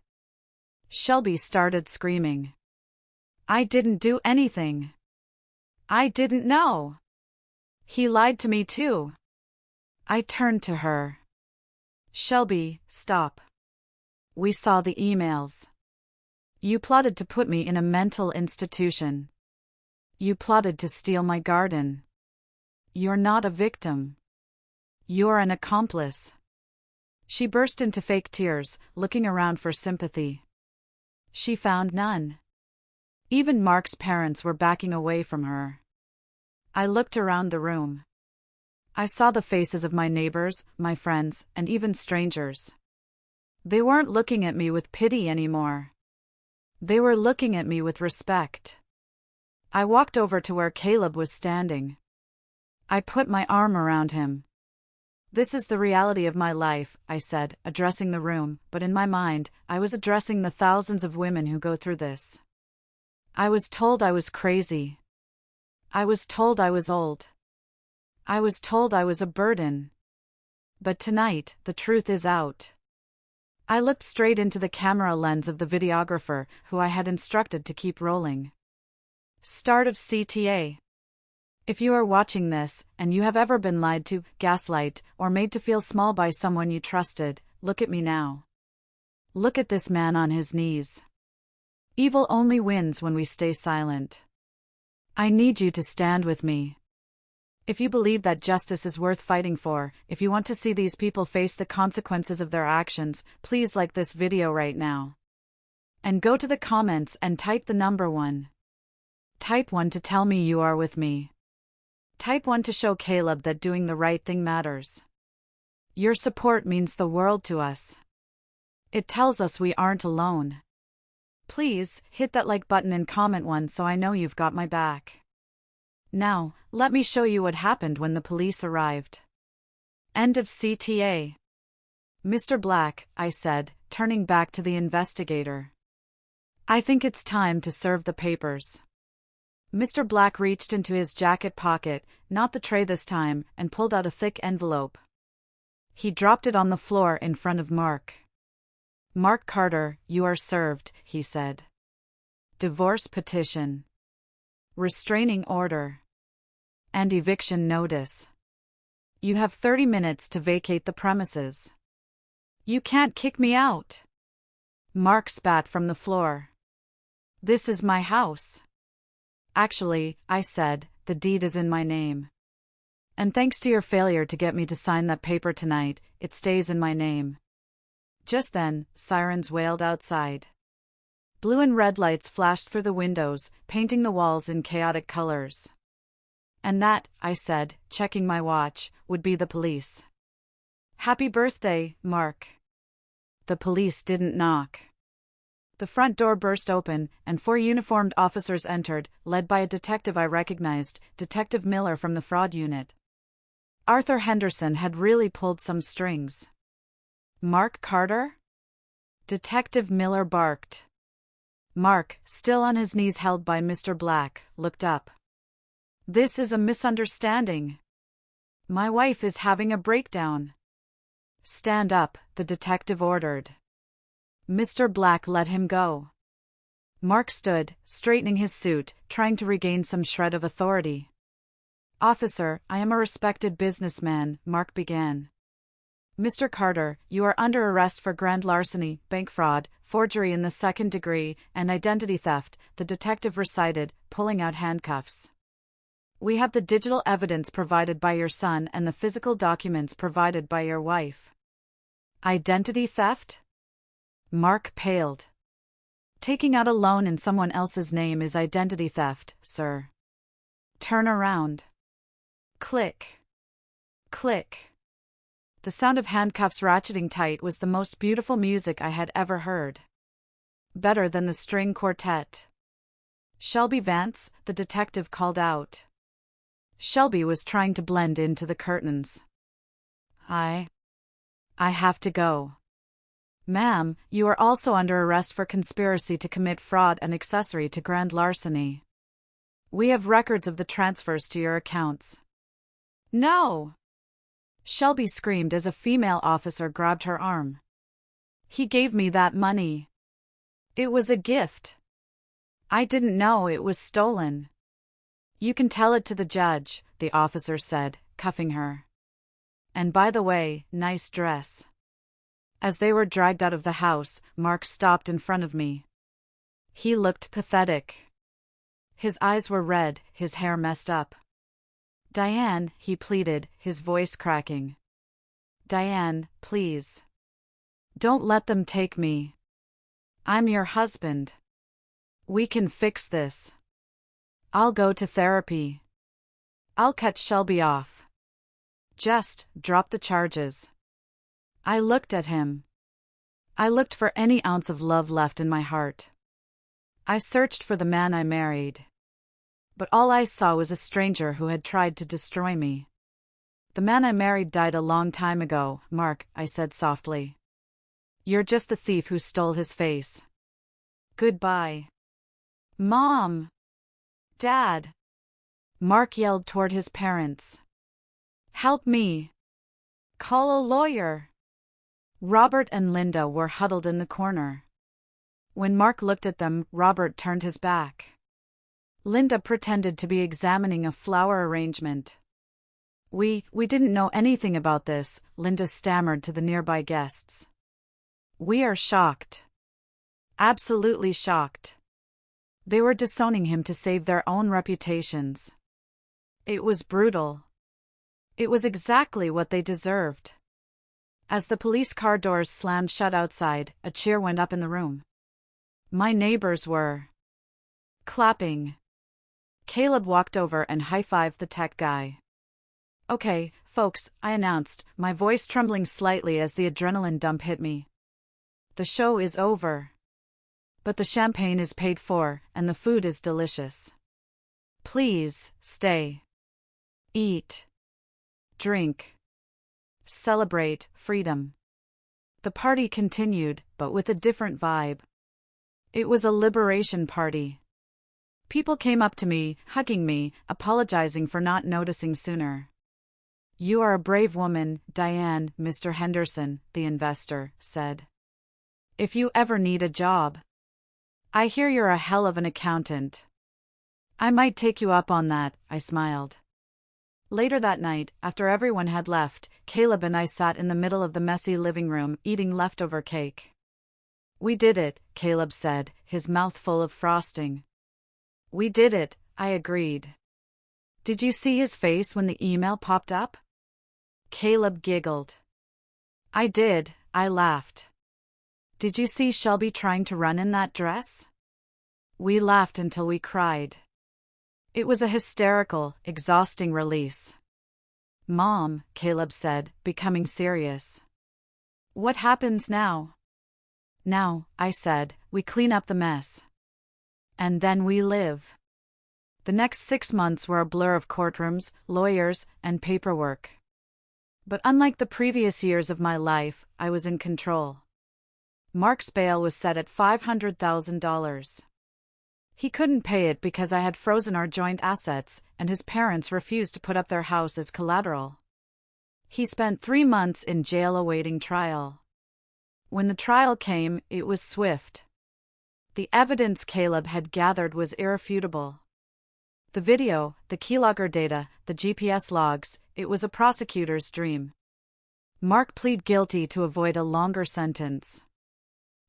Shelby started screaming. "I didn't do anything. I didn't know. He lied to me too." I turned to her. "Shelby, stop. We saw the emails. You plotted to put me in a mental institution. You plotted to steal my garden. You're not a victim. You're an accomplice." She burst into fake tears, looking around for sympathy. She found none. Even Mark's parents were backing away from her. I looked around the room. I saw the faces of my neighbors, my friends, and even strangers. They weren't looking at me with pity anymore. They were looking at me with respect. I walked over to where Caleb was standing. I put my arm around him. "This is the reality of my life," I said, addressing the room, but in my mind, I was addressing the thousands of women who go through this. I was told I was crazy. I was told I was old. I was told I was a burden. But tonight, the truth is out. I looked straight into the camera lens of the videographer, who I had instructed to keep rolling. Start of CTA. If you are watching this, and you have ever been lied to, gaslight, or made to feel small by someone you trusted, look at me now. Look at this man on his knees. Evil only wins when we stay silent. I need you to stand with me. If you believe that justice is worth fighting for, if you want to see these people face the consequences of their actions, please like this video right now. And go to the comments and type the number 1. Type 1 to tell me you are with me. Type 1 to show Caleb that doing the right thing matters. Your support means the world to us. It tells us we aren't alone. Please, hit that like button and comment 1 so I know you've got my back. Now, let me show you what happened when the police arrived. End of CTA. "Mr. Black," I said, turning back to the investigator. "I think it's time to serve the papers." Mr. Black reached into his jacket pocket, not the tray this time, and pulled out a thick envelope. He dropped it on the floor in front of Mark. "Mark Carter, you are served," he said. "Divorce petition. Restraining order. And eviction notice. You have 30 minutes to vacate the premises. You can't kick me out." Mark spat from the floor. "This is my house." "Actually," I said, "the deed is in my name. And thanks to your failure to get me to sign that paper tonight, it stays in my name." Just then, sirens wailed outside. Blue and red lights flashed through the windows, painting the walls in chaotic colors. "And that," I said, checking my watch, "would be the police." Happy birthday, Mark. The police didn't knock. The front door burst open, and 4 uniformed officers entered, led by a detective I recognized, Detective Miller from the fraud unit. Arthur Henderson had really pulled some strings. Mark Carter? Detective Miller barked. Mark, still on his knees held by Mr. Black, looked up. This is a misunderstanding. My wife is having a breakdown. Stand up, the detective ordered. Mr. Black let him go. Mark stood, straightening his suit, trying to regain some shred of authority. Officer, I am a respected businessman, Mark began. Mr. Carter, you are under arrest for grand larceny, bank fraud, forgery in the 2nd degree, and identity theft, the detective recited, pulling out handcuffs. We have the digital evidence provided by your son and the physical documents provided by your wife. Identity theft? Mark paled. Taking out a loan in someone else's name is identity theft, sir. Turn around. Click. Click. The sound of handcuffs ratcheting tight was the most beautiful music I had ever heard. Better than the string quartet. Shelby Vance, the detective called out. Shelby was trying to blend into the curtains. I have to go. Ma'am, you are also under arrest for conspiracy to commit fraud and accessory to grand larceny. We have records of the transfers to your accounts. No! Shelby screamed as a female officer grabbed her arm. He gave me that money. It was a gift. I didn't know it was stolen. You can tell it to the judge, the officer said, cuffing her. And by the way, nice dress. As they were dragged out of the house, Mark stopped in front of me. He looked pathetic. His eyes were red, his hair messed up. Diane, he pleaded, his voice cracking. Diane, please. Don't let them take me. I'm your husband. We can fix this. I'll go to therapy. I'll cut Shelby off. Just drop the charges. I looked at him. I looked for any ounce of love left in my heart. I searched for the man I married. But all I saw was a stranger who had tried to destroy me. The man I married died a long time ago, Mark, I said softly. You're just the thief who stole his face. Goodbye. Mom! Dad! Mark yelled toward his parents. Help me! Call a lawyer! Robert and Linda were huddled in the corner. When Mark looked at them, Robert turned his back. Linda pretended to be examining a flower arrangement. We didn't know anything about this, Linda stammered to the nearby guests. We are shocked. Absolutely shocked. They were disowning him to save their own reputations. It was brutal. It was exactly what they deserved. As the police car doors slammed shut outside, a cheer went up in the room. My neighbors were clapping. Caleb walked over and high-fived the tech guy. Okay, folks, I announced, my voice trembling slightly as the adrenaline dump hit me. The show is over. But the champagne is paid for, and the food is delicious. Please, stay. Eat. Drink. Celebrate freedom. The party continued, but with a different vibe. It was a liberation party. People came up to me, hugging me, apologizing for not noticing sooner. You are a brave woman, Diane, Mr. Henderson, the investor said. If you ever need a job. I hear you're a hell of an accountant. I might take you up on that, I smiled. Later that night, after everyone had left, Caleb and I sat in the middle of the messy living room, eating leftover cake. We did it, Caleb said, his mouth full of frosting. We did it, I agreed. Did you see his face when the email popped up? Caleb giggled. I did, I laughed. Did you see Shelby trying to run in that dress? We laughed until we cried. It was a hysterical, exhausting release. Mom, Caleb said, becoming serious. What happens now? Now, I said, we clean up the mess. And then we live. The next 6 months were a blur of courtrooms, lawyers, and paperwork. But unlike the previous years of my life, I was in control. Mark's bail was set at $500,000. He couldn't pay it because I had frozen our joint assets, and his parents refused to put up their house as collateral. He spent 3 months in jail awaiting trial. When the trial came, it was swift. The evidence Caleb had gathered was irrefutable. The video, the keylogger data, the GPS logs, it was a prosecutor's dream. Mark pleaded guilty to avoid a longer sentence.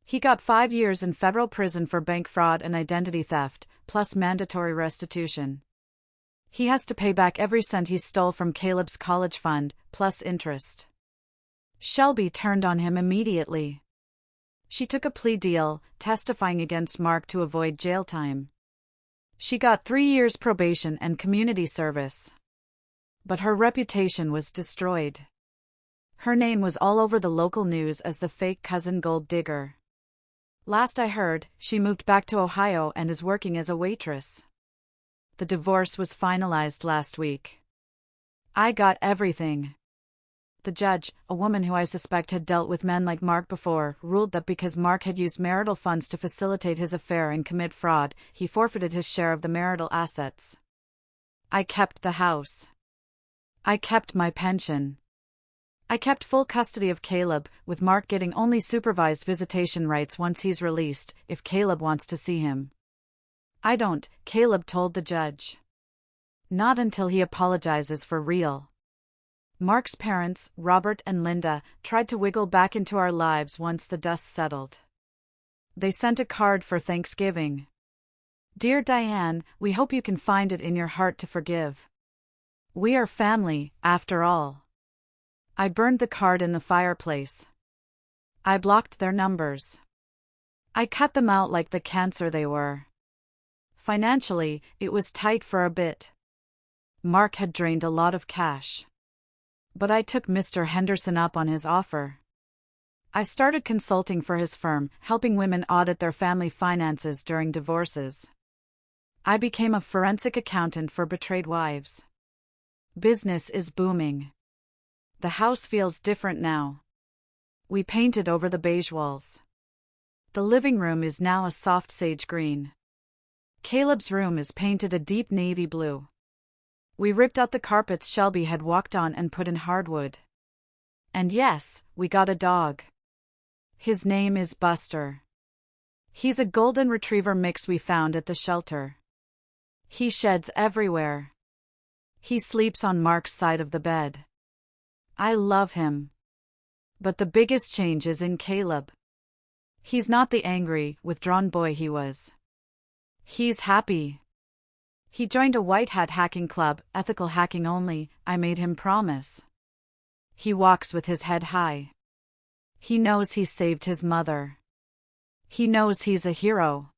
He got 5 years in federal prison for bank fraud and identity theft, plus mandatory restitution. He has to pay back every cent he stole from Caleb's college fund, plus interest. Shelby turned on him immediately. She took a plea deal, testifying against Mark to avoid jail time. She got 3 years probation and community service. But her reputation was destroyed. Her name was all over the local news as the fake cousin gold digger. Last I heard, she moved back to Ohio and is working as a waitress. The divorce was finalized last week. I got everything. The judge, a woman who I suspect had dealt with men like Mark before, ruled that because Mark had used marital funds to facilitate his affair and commit fraud, he forfeited his share of the marital assets. I kept the house. I kept my pension. I kept full custody of Caleb, with Mark getting only supervised visitation rights once he's released, if Caleb wants to see him. I don't, Caleb told the judge. Not until he apologizes for real. Mark's parents, Robert and Linda, tried to wiggle back into our lives once the dust settled. They sent a card for Thanksgiving. Dear Diane, we hope you can find it in your heart to forgive. We are family, after all. I burned the card in the fireplace. I blocked their numbers. I cut them out like the cancer they were. Financially, it was tight for a bit. Mark had drained a lot of cash. But I took Mr. Henderson up on his offer. I started consulting for his firm, helping women audit their family finances during divorces. I became a forensic accountant for betrayed wives. Business is booming. The house feels different now. We painted over the beige walls. The living room is now a soft sage green. Caleb's room is painted a deep navy blue. We ripped out the carpets Shelby had walked on and put in hardwood. And yes, we got a dog. His name is Buster. He's a golden retriever mix we found at the shelter. He sheds everywhere. He sleeps on Mark's side of the bed. I love him. But the biggest change is in Caleb. He's not the angry, withdrawn boy he was. He's happy. He joined a white hat hacking club, ethical hacking only, I made him promise. He walks with his head high. He knows he saved his mother. He knows he's a hero.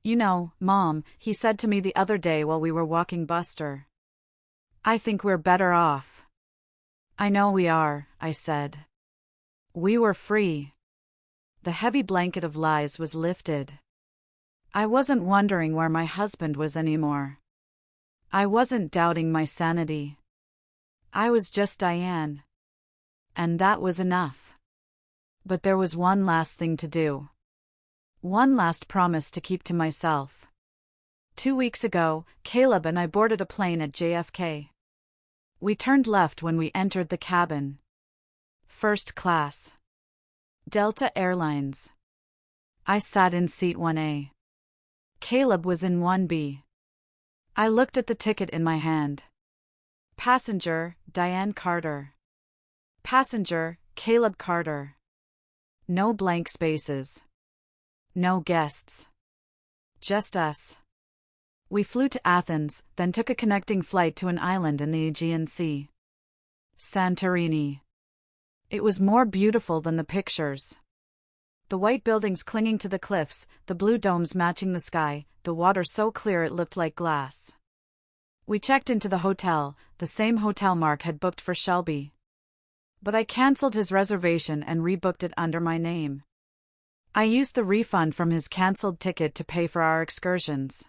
You know, Mom, he said to me the other day while we were walking Buster. I think we're better off. I know we are, I said. We were free. The heavy blanket of lies was lifted. I wasn't wondering where my husband was anymore. I wasn't doubting my sanity. I was just Diane. And that was enough. But there was one last thing to do. One last promise to keep to myself. 2 weeks ago, Caleb and I boarded a plane at JFK. We turned left when we entered the cabin. First class. Delta Airlines. I sat in seat 1A. Caleb was in 1B. I looked at the ticket in my hand. Passenger, Diane Carter. Passenger, Caleb Carter. No blank spaces. No guests. Just us. We flew to Athens, then took a connecting flight to an island in the Aegean Sea. Santorini. It was more beautiful than the pictures. The white buildings clinging to the cliffs, the blue domes matching the sky, the water so clear it looked like glass. We checked into the hotel, the same hotel Mark had booked for Shelby. But I cancelled his reservation and rebooked it under my name. I used the refund from his cancelled ticket to pay for our excursions.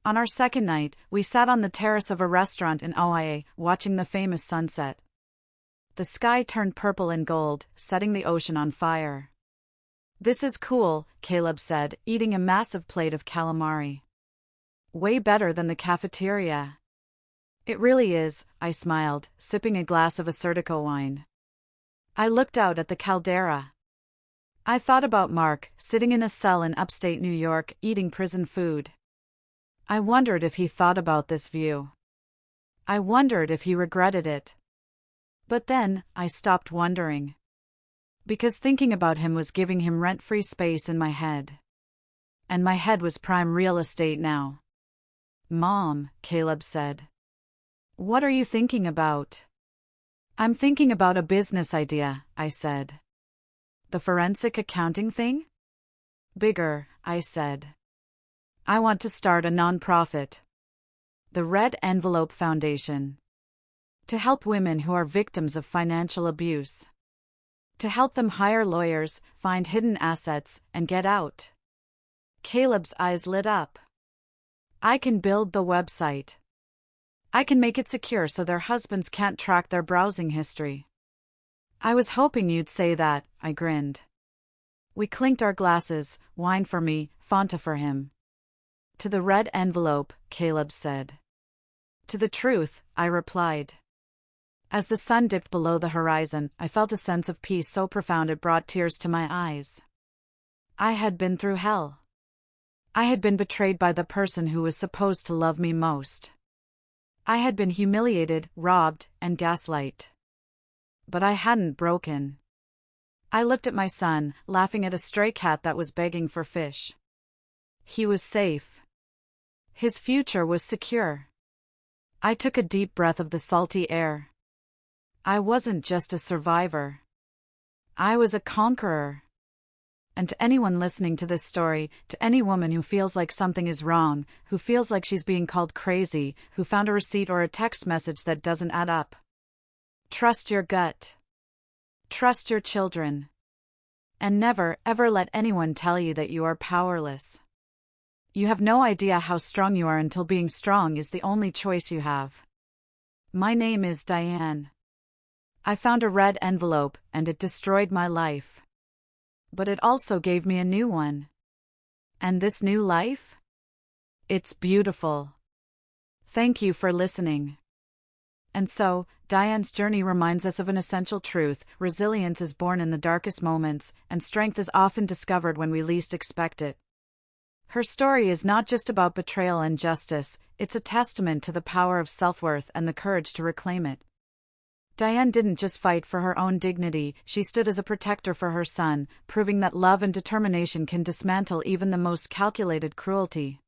On our second night, we sat on the terrace of a restaurant in Oahe, watching the famous sunset. The sky turned purple and gold, setting the ocean on fire. "This is cool," Caleb said, eating a massive plate of calamari. "Way better than the cafeteria." "It really is," I smiled, sipping a glass of Assyrtiko wine. I looked out at the caldera. I thought about Mark, sitting in a cell in upstate New York, eating prison food. I wondered if he thought about this view. I wondered if he regretted it. But then, I stopped wondering. Because thinking about him was giving him rent-free space in my head. And my head was prime real estate now. "Mom," Caleb said. "What are you thinking about?" "I'm thinking about a business idea," I said. "The forensic accounting thing?" "Bigger," I said. "I want to start a nonprofit. The Red Envelope Foundation. To help women who are victims of financial abuse. To help them hire lawyers, find hidden assets, and get out." Caleb's eyes lit up. "I can build the website. I can make it secure so their husbands can't track their browsing history." "I was hoping you'd say that," I grinned. We clinked our glasses, wine for me, Fanta for him. "To the red envelope," Caleb said. "To the truth," I replied. As the sun dipped below the horizon, I felt a sense of peace so profound it brought tears to my eyes. I had been through hell. I had been betrayed by the person who was supposed to love me most. I had been humiliated, robbed, and gaslight. But I hadn't broken. I looked at my son, laughing at a stray cat that was begging for fish. He was safe. His future was secure. I took a deep breath of the salty air. I wasn't just a survivor. I was a conqueror. And to anyone listening to this story, to any woman who feels like something is wrong, who feels like she's being called crazy, who found a receipt or a text message that doesn't add up. Trust your gut. Trust your children. And never, ever let anyone tell you that you are powerless. You have no idea how strong you are until being strong is the only choice you have. My name is Diane. I found a red envelope, and it destroyed my life. But it also gave me a new one. And this new life? It's beautiful. Thank you for listening. And so, Diane's journey reminds us of an essential truth: resilience is born in the darkest moments, and strength is often discovered when we least expect it. Her story is not just about betrayal and justice, it's a testament to the power of self-worth and the courage to reclaim it. Diane didn't just fight for her own dignity, she stood as a protector for her son, proving that love and determination can dismantle even the most calculated cruelty.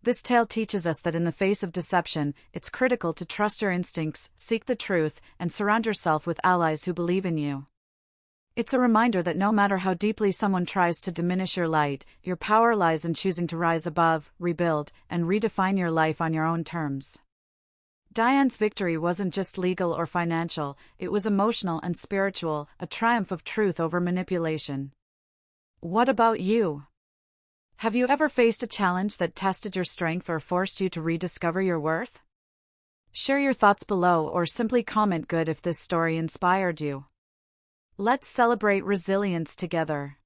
This tale teaches us that in the face of deception, it's critical to trust your instincts, seek the truth, and surround yourself with allies who believe in you. It's a reminder that no matter how deeply someone tries to diminish your light, your power lies in choosing to rise above, rebuild, and redefine your life on your own terms. Diane's victory wasn't just legal or financial, it was emotional and spiritual, a triumph of truth over manipulation. What about you? Have you ever faced a challenge that tested your strength or forced you to rediscover your worth? Share your thoughts below or simply comment good if this story inspired you. Let's celebrate resilience together.